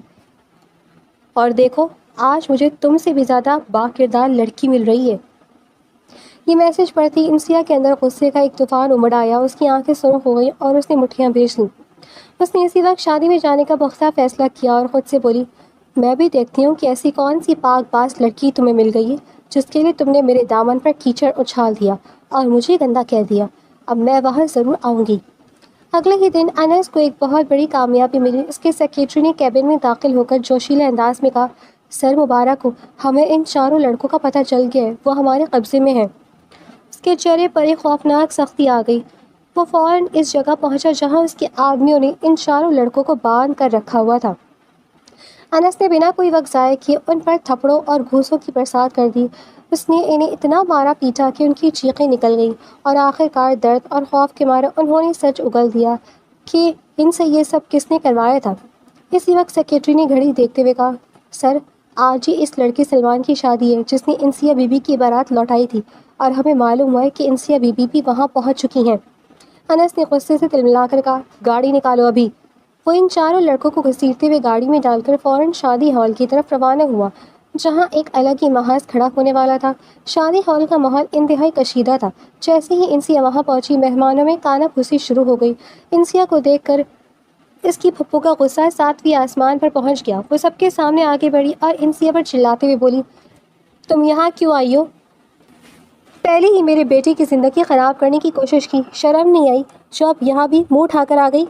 اور دیکھو آج مجھے تم سے بھی زیادہ با کردار لڑکی مل رہی ہے۔ یہ میسج پڑھتی انسیا کے اندر غصے کا ایک طوفان امڑ آیا، اس کی آنکھیں سرخ ہو گئیں اور اس نے مٹھیاں بھیج لیں۔ اس نے اسی وقت شادی میں جانے کا پختہ فیصلہ کیا اور خود سے بولی، میں بھی دیکھتی ہوں کہ ایسی کون سی پاک باز لڑکی تمہیں مل گئی ہے جس کے لیے تم نے میرے دامن پر کیچڑ اچھال دیا اور مجھے گندا کہہ دیا۔ اب میں وہاں ضرور آؤں گی۔ اگلے ہی دن انس کو ایک بہت بڑی کامیابی ملی۔ اس کے سیکریٹری نے کیبن میں داخل ہو کر جوشیلے انداز میں کہا، سر مبارک ہو، ہمیں ان 4 لڑکوں کا پتہ چل گیا ہے، وہ ہمارے قبضے میں ہیں۔ اس کے چہرے پر ایک خوفناک سختی آ گئی۔ وہ فوراً اس جگہ پہنچا جہاں اس کے آدمیوں نے ان 4 لڑکوں کو باندھ کر رکھا ہوا تھا۔ انس نے بنا کوئی وقت ضائع کیے ان پر تھپڑوں اور گھوسوں کی برسات کر دی۔ اس نے انہیں اتنا مارا پیٹا کہ ان کی چیخیں نکل گئیں اور آخر کار درد اور خوف کے مارے انہوں نے سچ اگل دیا کہ ان سے یہ سب کس نے کروایا تھا۔ اسی وقت سیکریٹری نے گھڑی دیکھتے ہوئے کہا، سر آج ہی اس لڑکے سلمان کی شادی ہے جس نے انسیا بی بی کی بارات لوٹائی تھی، اور ہمیں معلوم ہوا ہے کہ انسیا بی بی بھی وہاں پہنچ چکی ہیں۔ انس نے غصے سے تلملا کر کہا، گاڑی نکالو ابھی۔ وہ ان 4 لڑکوں کو گھسیٹتے ہوئے گاڑی میں ڈال کر فوراً شادی ہال کی طرف روانہ ہوا جہاں ایک الگ ہی محاذ کھڑا ہونے والا تھا۔ شادی ہال کا ماحول انتہائی کشیدہ تھا۔ جیسے ہی انسیا وہاں پہنچی، مہمانوں میں کانا پھوسی شروع ہو گئی۔ انسیا کو دیکھ کر اس کی پھپھو کا غصہ 7ویں آسمان پر پہنچ گیا۔ وہ سب کے سامنے آگے بڑھی اور انسیا پر چلاتے ہوئے بولی، تم یہاں کیوں آئی ہو؟ پہلے ہی میرے بیٹے کی زندگی خراب کرنے کی کوشش کی، شرم نہیں آئی جو اب یہاں بھی منہ اٹھا کر آ گئی؟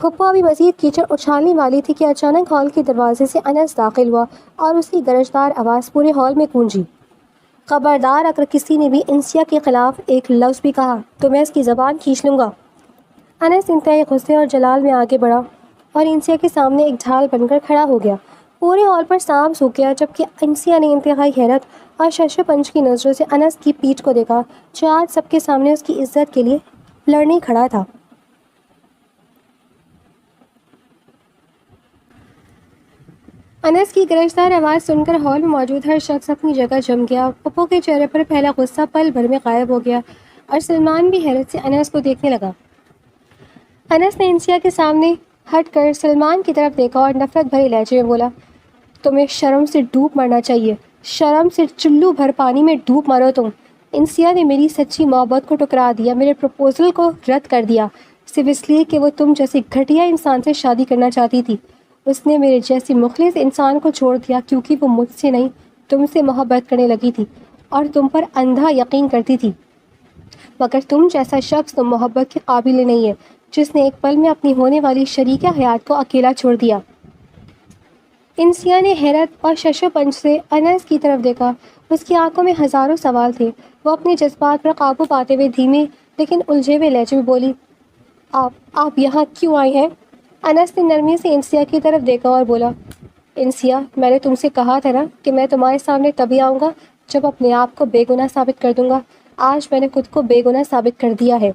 پھپھو ابھی مزید کیچڑ اچھالنے والی تھی کہ اچانک ہال کے دروازے سے انس داخل ہوا اور اس کی گرجدار آواز پورے ہال میں گونجی، خبردار اگر کسی نے بھی انسیا کے خلاف ایک لفظ بھی کہا تو میں اس کی زبان کھینچ لوں گا۔ انس انتہائی غصے اور جلال میں آگے بڑھا اور انسیا کے سامنے ایک ڈھال بن کر کھڑا ہو گیا۔ پورے ہال پر سانپ سوکھ گیا جبکہ انسیا نے انتہائی حیرت اور شش پنج کی نظروں سے انس کی پیٹھ کو دیکھا جو آج سب کے سامنے اس کی عزت کے لیے لڑنے کھڑا تھا۔ انس کی گرجدار آواز سن کر ہال میں موجود ہر شخص اپنی جگہ جم گیا۔ پپو کے چہرے پر پہلا غصہ پل بھر میں غائب ہو گیا اور سلمان بھی حیرت سے انس کو دیکھنے لگا۔ انس نے انسیا کے سامنے ہٹ کر سلمان کی طرف دیکھا اور نفرت بھرے لہجے میں بولا، تمہیں شرم سے ڈوب مرنا چاہیے، شرم سے چلو بھر پانی میں ڈوب مرو تم۔ انسیا نے میری سچی محبت کو ٹکرا دیا، میرے پروپوزل کو رد کر دیا، صرف اس لیے کہ وہ تم جیسے گھٹیا انسان سے شادی کرنا چاہتی تھی۔ اس نے میرے جیسے مخلص انسان کو چھوڑ دیا کیونکہ وہ مجھ سے نہیں تم سے محبت کرنے لگی تھی اور تم پر اندھا یقین کرتی تھی، مگر تم جیسا شخص تو محبت کے قابل نہیں ہے جس نے ایک پل میں اپنی ہونے والی شریک حیات کو اکیلا چھوڑ دیا۔ انسیا نے حیرت اور شش و پنج سے انس کی طرف دیکھا۔ اس کی آنکھوں میں ہزاروں سوال تھے۔ وہ اپنے جذبات پر قابو پاتے ہوئے دھیمے لیکن الجھے ہوئے لہجے میں بولی، آپ یہاں کیوں آئے ہیں؟ انس نے نرمی سے انسیا کی طرف دیکھا اور بولا، انسیا میں نے تم سے کہا تھا نا کہ میں تمہارے سامنے تبھی آؤں گا جب اپنے آپ کو بے گناہ ثابت کر دوں گا۔ آج میں نے خود کو بے گناہ ثابت کر دیا ہے۔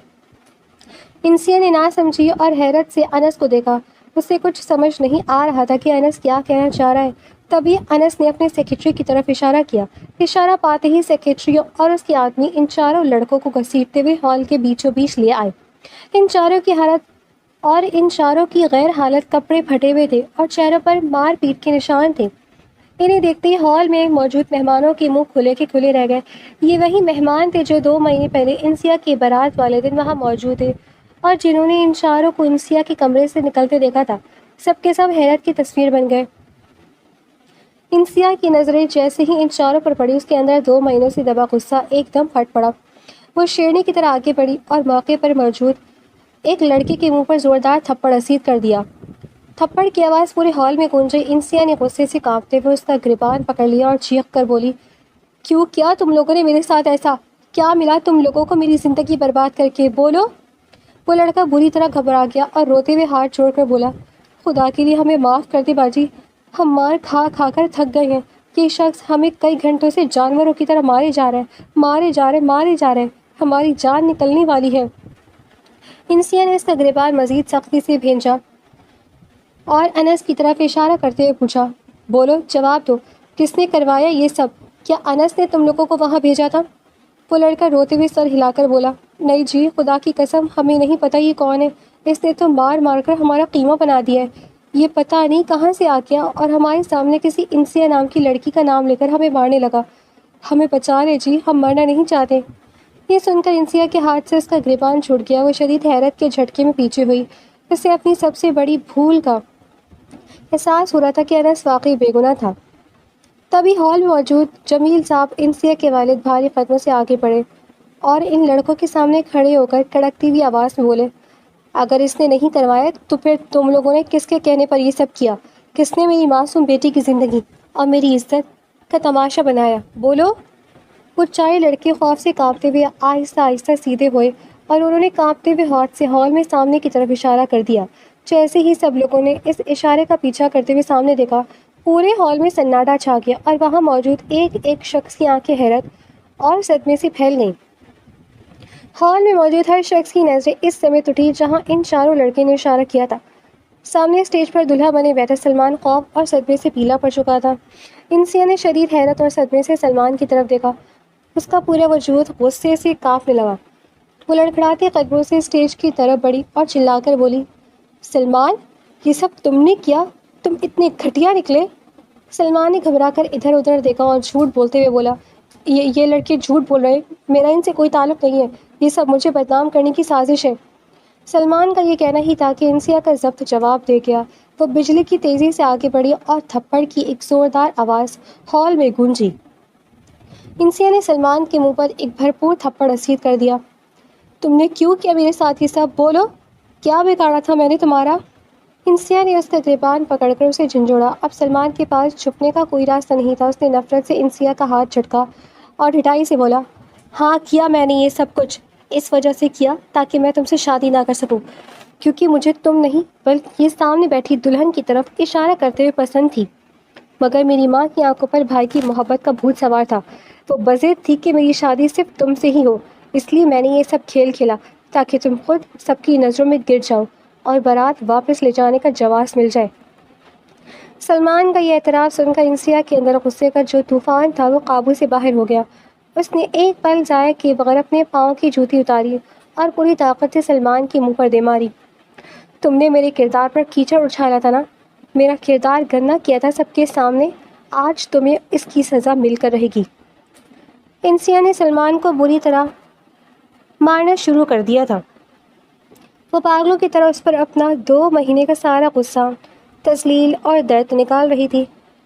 انسیا نے نہ سمجھی اور حیرت سے انس کو دیکھا۔ اسے کچھ سمجھ نہیں آ رہا تھا کہ انس کیا کہنا چاہ رہا ہے۔ تبھی انس نے اپنے سیکریٹری کی طرف اشارہ کیا۔ اشارہ پاتے ہی سیکریٹری اور اس کے آدمی ان 4 لڑکوں کو گھسیٹتے ہوئے ہال کے بیچوں بیچ لے آئے۔ ان 4 کی غیر حالت کپڑے پھٹے ہوئے تھے اور چہروں پر مار پیٹ کے نشان تھے۔ انہیں دیکھتے ہی ہال میں موجود مہمانوں کے منہ کھلے کے کھلے رہ گئے۔ یہ وہی مہمان تھے جو 2 مہینے پہلے انسیا کی بارات والے دن وہاں موجود تھے اور جنہوں نے ان 4 کو انسیا کے کمرے سے نکلتے دیکھا تھا۔ سب کے سب حیرت کی تصویر بن گئے۔ انسیا کی نظریں جیسے ہی ان 4 پر پڑی، اس کے اندر 2 مہینوں سے دبا غصہ ایک دم پھٹ پڑا۔ وہ شیرنی کی طرح آگے بڑھی اور موقع پر موجود ایک لڑکے کے منہ پر زوردار تھپڑ رسید کر دیا۔ تھپڑ کی آواز پورے ہال میں گونجی۔ انسیا نے غصے سے کانپتے ہوئے اس کا گریبان پکڑ لیا اور چیخ کر بولی، کیوں کیا تم لوگوں نے میرے ساتھ ایسا؟ کیا ملا تم لوگوں کو میری زندگی برباد کر کے؟ بولو۔ وہ لڑکا بری طرح گھبرا گیا اور روتے ہوئے ہاتھ جوڑ کر بولا، خدا کے لیے ہمیں معاف کر دے باجی، ہم مار کھا کھا کر تھک گئے ہیں۔ یہ شخص ہمیں کئی گھنٹوں سے جانوروں کی طرح مارے جا رہے ہیں، ہماری جان نکلنے والی ہے۔ انسیا نے اس کا گریبان مزید سختی سے بھینجا اور انس کی طرف اشارہ کرتے ہوئے پوچھا، بولو، جواب دو، کس نے کروایا یہ سب؟ کیا انس نے تم لوگوں کو وہاں بھیجا تھا؟ وہ لڑکا روتے ہوئے سر ہلا کر بولا، نہیں جی، خدا کی قسم ہمیں نہیں پتہ یہ کون ہے، اس نے تو مار مار کر ہمارا قیمہ بنا دیا ہے۔ یہ پتہ نہیں کہاں سے آ گیا اور ہمارے سامنے کسی انسیہ نام کی لڑکی کا نام لے کر ہمیں مارنے لگا. ہمیں بچا لے جی، ہم مرنا نہیں چاہتے. یہ سن کر انسیہ کے ہاتھ سے اس کا گریبان چھوٹ گیا. وہ شدید حیرت کے جھٹکے میں پیچھے ہوئی. اسے اپنی سب سے بڑی بھول کا احساس ہو رہا تھا کہ انس واقعی بے گناہ تھا. تبھی ہال میں موجود جمیل صاحب انسیہ کے والد بھاری قدموں سے آگے بڑھے اور ان لڑکوں کے سامنے کھڑے ہو کر کڑکتی ہوئی آواز میں بولے، اگر اس نے نہیں کروایا تو پھر تم لوگوں نے کس کے کہنے پر یہ سب کیا؟ کس نے میری معصوم بیٹی کی زندگی اور میری عزت کا تماشا بنایا؟ بولو. وہ چارے لڑکے خوف سے کانپتے ہوئے آہستہ آہستہ سیدھے ہوئے اور انہوں نے کانپتے ہوئے ہاتھ سے ہال میں سامنے کی طرف اشارہ کر دیا. جیسے ہی سب لوگوں نے اس اشارے کا پیچھا کرتے ہوئے سامنے دیکھا، پورے ہال میں سناٹا چھا گیا اور وہاں موجود ایک ایک شخص کی آنکھیں حیرت اور صدمے سے پھیل گئیں. ہال میں موجود ہر شخص کی نظریں اس سمت اٹھی جہاں ان چاروں لڑکے نے اشارہ کیا تھا. سامنے اسٹیج پر دلہا بنے بیٹھا سلمان خوف اور صدمے سے پیلا پڑ چکا تھا. انسیہ نے شدید حیرت اور صدمے سے سلمان کی طرف دیکھا. اس کا پورا وجود غصے سے کانپنے لگا. وہ لڑکھڑاتے قدموں سے اسٹیج کی طرف بڑھی اور چلا کر بولی، سلمان، یہ سب تم نے کیا؟ تم اتنے گھٹیا نکلے. سلمان نے گھبرا کر ادھر ادھر دیکھا اور جھوٹ بولتے ہوئے بولا، یہ لڑکے جھوٹ بول رہے ہیں، میرا ان سے کوئی تعلق نہیں ہے، یہ سب مجھے بدنام کرنے کی سازش ہے. سلمان کا یہ کہنا ہی تھا کہ انسیہ کا ضبط جواب دے گیا. وہ بجلی کی تیزی سے آگے بڑھی اور تھپڑ کی ایک زوردار آواز ہال میں گونجی. انسیہ نے سلمان کے منہ پر ایک بھرپور تھپڑ رسید کر دیا. تم نے کیوں کیا میرے ساتھی صاحب؟ بولو، کیا بگاڑا تھا میں نے تمہارا؟ انسیہ نے اس کا گریبان پکڑ کر اسے جھنجھوڑا. اب سلمان کے پاس چھپنے کا کوئی راستہ نہیں تھا. اس نے نفرت سے انسیہ کا ہاتھ جھٹکا اور ڈھٹائی سے بولا، ہاں کیا میں نے یہ سب کچھ اس وجہ سے کیا تاکہ میں تم سے شادی نہ کر سکوں، کیونکہ مجھے تم نہیں بلکہ یہ سامنے بیٹھی دلہن کی طرف اشارہ کرتے ہوئے پسند تھی. مگر میری ماں کی آنکھوں پر بھائی کی محبت کا بھوت سوار تھا. وہ بضد تھی کہ میری شادی صرف تم سے ہی ہو. اس لیے میں نے یہ سب کھیل کھیلا تاکہ تم خود سب کی نظروں میں گر جاؤ اور بارات واپس لے جانے کا جواز مل جائے. سلمان کا یہ اعتراف سن کر انسیہ کے اندر غصے کا جو طوفان تھا وہ قابو سے باہر ہو گیا. اس نے ایک پل ضائع کیے بغیر اپنے پاؤں کی جوتی اتاری اور پوری طاقت سے سلمان کے منہ پر دے ماری. تم نے میرے کردار پر کیچڑ اچھالا تھا نا، میرا کردار گندا کیا تھا سب کے سامنے، آج تمہیں اس کی سزا مل کر رہے گی. انسیہ نے سلمان کو بری طرح مارنا شروع کر دیا تھا. وہ پاگلوں کی طرح اس پر اپنا 2 مہینے کا سارا غصہ، تذلیل اور درد نکال رہی تھی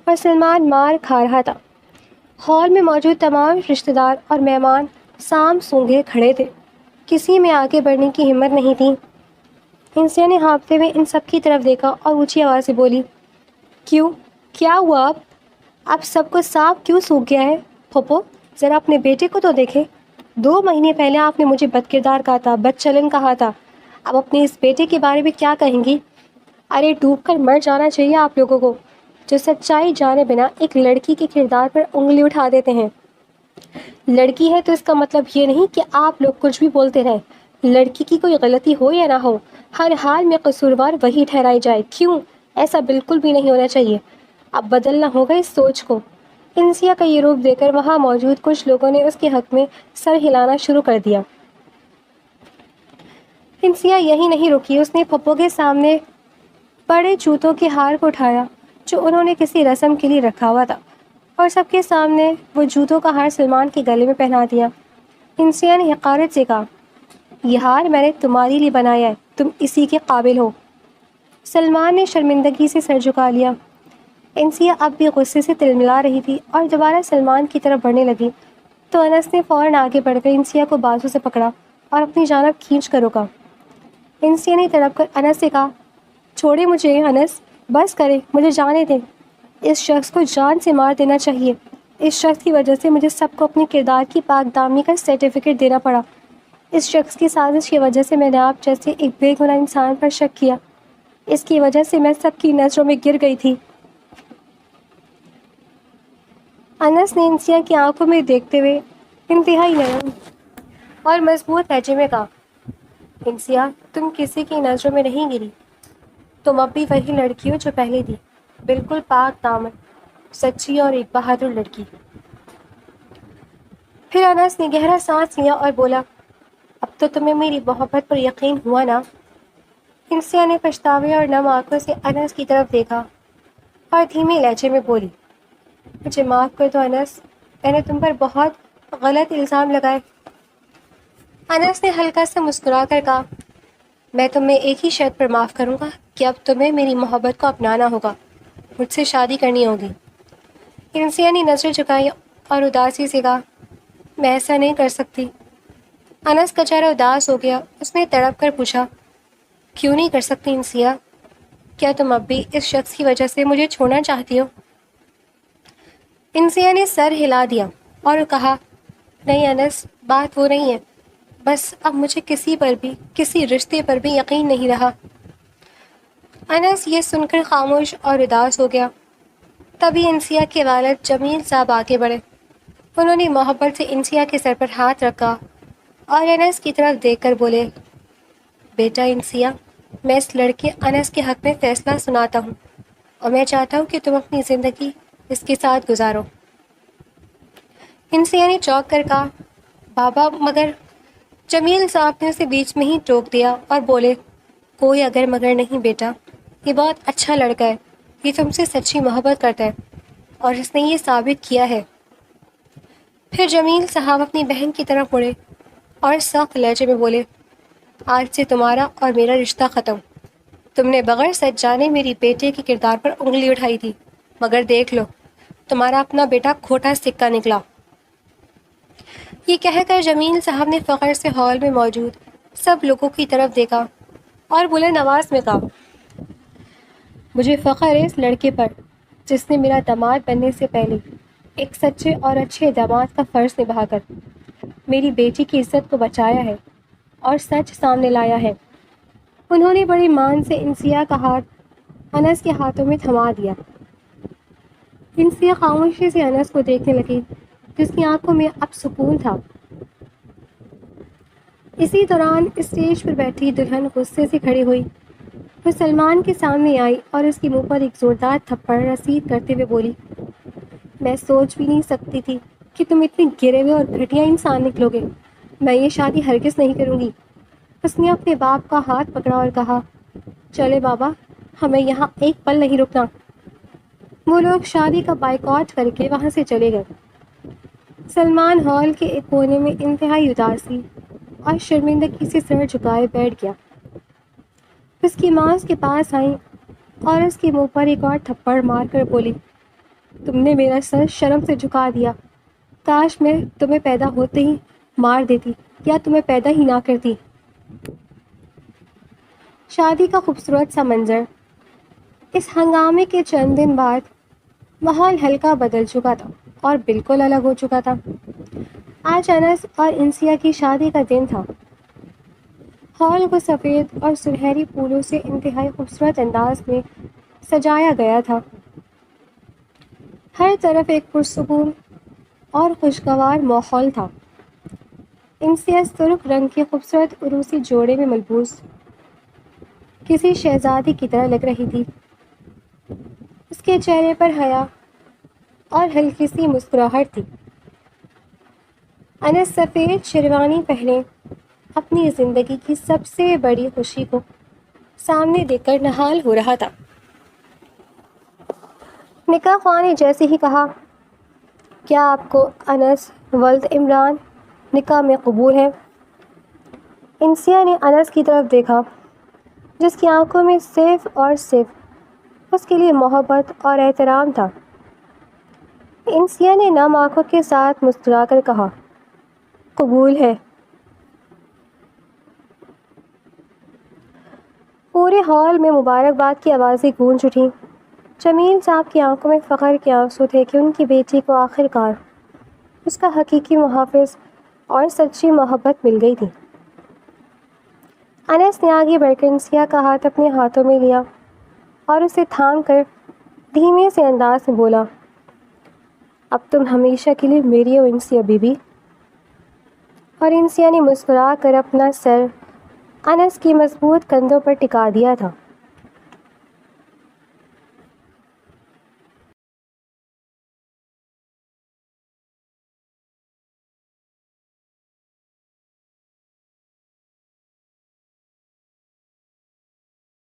اور سلمان مار کھا رہا تھا. ہال میں موجود تمام رشتہ دار اور مہمان سام سونگھے کھڑے تھے. کسی میں آگے بڑھنے کی ہمت نہیں تھی. انسیہ نے ہانپتے ہوئے ان سب کی طرف دیکھا اور اونچی آواز سے بولی، کیوں؟ کیا ہوا؟ اب سب کو سانپ کیوں سوکھ گیا ہے؟ پھوپھو، ذرا اپنے بیٹے کو تو دیکھے. 2 مہینے پہلے آپ نے مجھے بد کردار کہا تھا، بد چلن کہا تھا. اب اپنے اس بیٹے کے بارے میں کیا کہیں گی؟ ارے ڈوب کر مر جانا چاہیے آپ لوگوں کو، جو سچائی جانے بنا ایک لڑکی کے کردار پر انگلی اٹھا دیتے ہیں. لڑکی ہے تو اس کا مطلب یہ نہیں کہ آپ لوگ کچھ بھی بولتے رہیں. لڑکی کی کوئی غلطی ہو یا نہ ہو، ہر حال میں قصوروار وہی ٹھہرائی جائے. کیوں؟ ایسا بالکل بھی نہیں ہونا چاہیے. اب بدلنا ہوگا اس سوچ کو. انسیہ کا یہ روپ دیکھ کر وہاں موجود کچھ لوگوں نے اس کے حق میں سر ہلانا شروع کر دیا. انسیہ یہی نہیں رکی. اس نے پھپھو کے سامنے بڑے جوتوں کے ہار کو اٹھایا جو انہوں نے کسی رسم کے لیے رکھا ہوا تھا اور سب کے سامنے وہ جوتوں کا ہار سلمان کے گلے میں پہنا دیا. انسیہ نے حقارت سے کہا، یہ ہار میں نے تمہارے لیے بنایا ہے، تم اسی کے قابل ہو. سلمان نے شرمندگی سے سر جھکا لیا. انسیہ اب بھی غصے سے تلملا رہی تھی اور دوبارہ سلمان کی طرف بڑھنے لگی تو انس نے فوراً آگے بڑھ کر انسیہ کو بازو سے پکڑا اور اپنی جانب کھینچ کر روکا. انسیہ نے تڑپ کر انس سے کہا، چھوڑے مجھے انس، بس کرے، مجھے جانے دیں. اس شخص کو جان سے مار دینا چاہیے. اس شخص کی وجہ سے مجھے سب کو اپنے کردار کی پاک دامنی کا سرٹیفکیٹ دینا پڑا. اس شخص کی سازش کی وجہ سے میں نے آپ جیسے ایک بے گناہ انسان پر شک کیا. اس کی وجہ سے میں سب کی نظروں میں گر گئی تھی. انس نے انسیہ کی آنکھوں میں دیکھتے ہوئے انتہائی نرم اور مضبوط لہجے میں کہا، انسیہ، تم کسی کی نظروں میں نہیں گری. تم اب بھی وہی لڑکی ہو جو پہلے تھی، بالکل پاک دامن، سچی اور ایک بہادر لڑکی. پھر انس نے گہرا سانس لیا اور بولا، اب تو تمہیں میری محبت پر یقین ہوا نا؟ انسیا نے پچھتاوے اور نم آنکھوں سے انس کی طرف دیکھا اور دھیمے لہجے میں بولی، مجھے معاف کر دو انس، میں نے تم پر بہت غلط الزام لگائے۔ انس نے ہلکا سا مسکرا کر کہا، میں تمہیں ایک ہی شرط پر معاف کروں گا کہ اب تمہیں میری محبت کو اپنانا ہوگا، مجھ سے شادی کرنی ہوگی۔ انسیا نے نظریں جھکائی اور اداسی سے کہا، میں ایسا نہیں کر سکتی۔ انس کا چہرہ اداس ہو گیا۔ اس نے تڑپ کر پوچھا، کیوں نہیں کر سکتی انسیا؟ کیا تم اب بھی اس شخص کی وجہ سے مجھے چھوڑنا چاہتی ہو؟ انسیا نے سر ہلا دیا اور کہا، نہیں انس، بات وہ نہیں ہے، بس اب مجھے کسی پر بھی، کسی رشتے پر بھی یقین نہیں رہا۔ انس یہ سن کر خاموش اور اداس ہو گیا۔ تبھی انسیا کے والد جمیل صاحب آگے بڑھے۔ انہوں نے محبت سے انسیا کے سر پر ہاتھ رکھا اور انس کی طرف دیکھ کر بولے، بیٹا انسیا، میں اس لڑکے انس کے حق میں فیصلہ سناتا ہوں اور میں چاہتا ہوں کہ تم اپنی زندگی اس کے ساتھ گزارو۔ انسیا نے چونک کر کہا، بابا مگر… جمیل صاحب نے اسے بیچ میں ہی ٹوک دیا اور بولے، کوئی اگر مگر نہیں بیٹا، یہ بہت اچھا لڑکا ہے، یہ تم سے سچی محبت کرتا ہے اور اس نے یہ ثابت کیا ہے۔ پھر جمیل صاحب اپنی بہن کی طرف مڑے اور سخت لہجے میں بولے، آج سے تمہارا اور میرا رشتہ ختم۔ تم نے بغیر سچ جانے میری بیٹے کے کردار پر انگلی اٹھائی تھی، مگر دیکھ لو، تمہارا اپنا بیٹا کھوٹا سکہ نکلا۔ یہ کہہ کر جمیل صاحب نے فخر سے ہال میں موجود سب لوگوں کی طرف دیکھا اور بلند آواز میں کہا، مجھے فخر ہے اس لڑکے پر جس نے میرا داماد بننے سے پہلے ایک سچے اور اچھے داماد کا فرض نبھا کر میری بیٹی کی عزت کو بچایا ہے اور سچ سامنے لایا ہے۔ انہوں نے بڑی مان سے انسیا کا ہاتھ انس کے ہاتھوں میں تھما دیا۔ انسیا خاموشی سے انس کو دیکھنے لگی، جس کی آنکھوں میں اب سکون تھا۔ اسی دوران اسٹیج پر بیٹھی دلہن غصے سے کھڑی ہوئی۔ وہ سلمان کے سامنے آئی اور اس کے منہ پر ایک زوردار تھپڑ رسید کرتے ہوئے بولی، میں سوچ بھی نہیں سکتی تھی کہ تم اتنے گرے ہوئے اور گھٹیا انسان نکلو گے۔ میں یہ شادی ہرگز نہیں کروں گی۔ اس نے اپنے باپ کا ہاتھ پکڑا اور کہا، چلے بابا، ہمیں یہاں ایک پل نہیں رکنا۔ وہ لوگ شادی کا بائیکاٹ کر کے وہاں سے چلے گئے۔ سلمان ہال کے ایک کونے میں انتہائی اداسی اور شرمندگی سے سر جھکائے بیٹھ گیا۔ اس کی ماں اس کے پاس آئی اور اس کے منہ پر ایک اور تھپڑ مار کر بولی، تم نے میرا سر شرم سے جھکا دیا۔ کاش میں تمہیں پیدا ہوتے ہی مار دیتی یا تمہیں پیدا ہی نہ کرتی۔ شادی کا خوبصورت سا منظر۔ اس ہنگامے کے چند دن بعد ماحول ہلکا بدل چکا تھا اور بالکل الگ ہو چکا تھا۔ آج انس اور انسیا کی شادی کا دن تھا۔ ہال کو سفید اور سنہری پھولوں سے انتہائی خوبصورت انداز میں سجایا گیا تھا۔ ہر طرف ایک پرسکون اور خوشگوار ماحول تھا۔ انسیا سرخ رنگ کے خوبصورت عروسی جوڑے میں ملبوس کسی شہزادی کی طرح لگ رہی تھی۔ اس کے چہرے پر حیا اور ہلکی سی مسکراہٹ تھی۔ انس سفید شیروانی پہنے اپنی زندگی کی سب سے بڑی خوشی کو سامنے دیکھ کر نہال ہو رہا تھا۔ نکاح خواہ نے جیسے ہی کہا، کیا آپ کو انس ولد عمران نکاح میں قبول ہے؟ انسیا نے انس کی طرف دیکھا، جس کی آنکھوں میں صرف اور صرف اس کے لیے محبت اور احترام تھا۔ انسیا نے نم آنکھوں کے ساتھ مسکرا کر کہا، قبول ہے۔ پورے ہال میں مبارکباد کی آوازیں گونج اٹھیں۔ جمیل صاحب کی آنکھوں میں فخر کے آنسو تھے کہ ان کی بیٹی کو آخر کار اس کا حقیقی محافظ اور سچی محبت مل گئی تھی۔ انس نے آگے بڑھ کر انسیا کا ہاتھ اپنے ہاتھوں میں لیا اور اسے تھام کر دھیمے سے انداز میں بولا، اب تم ہمیشہ کے لیے میری ہو انسیا بی بی۔ اور انسیا نے مسکرا کر اپنا سر انس کی مضبوط کندھوں پر ٹکا دیا تھا۔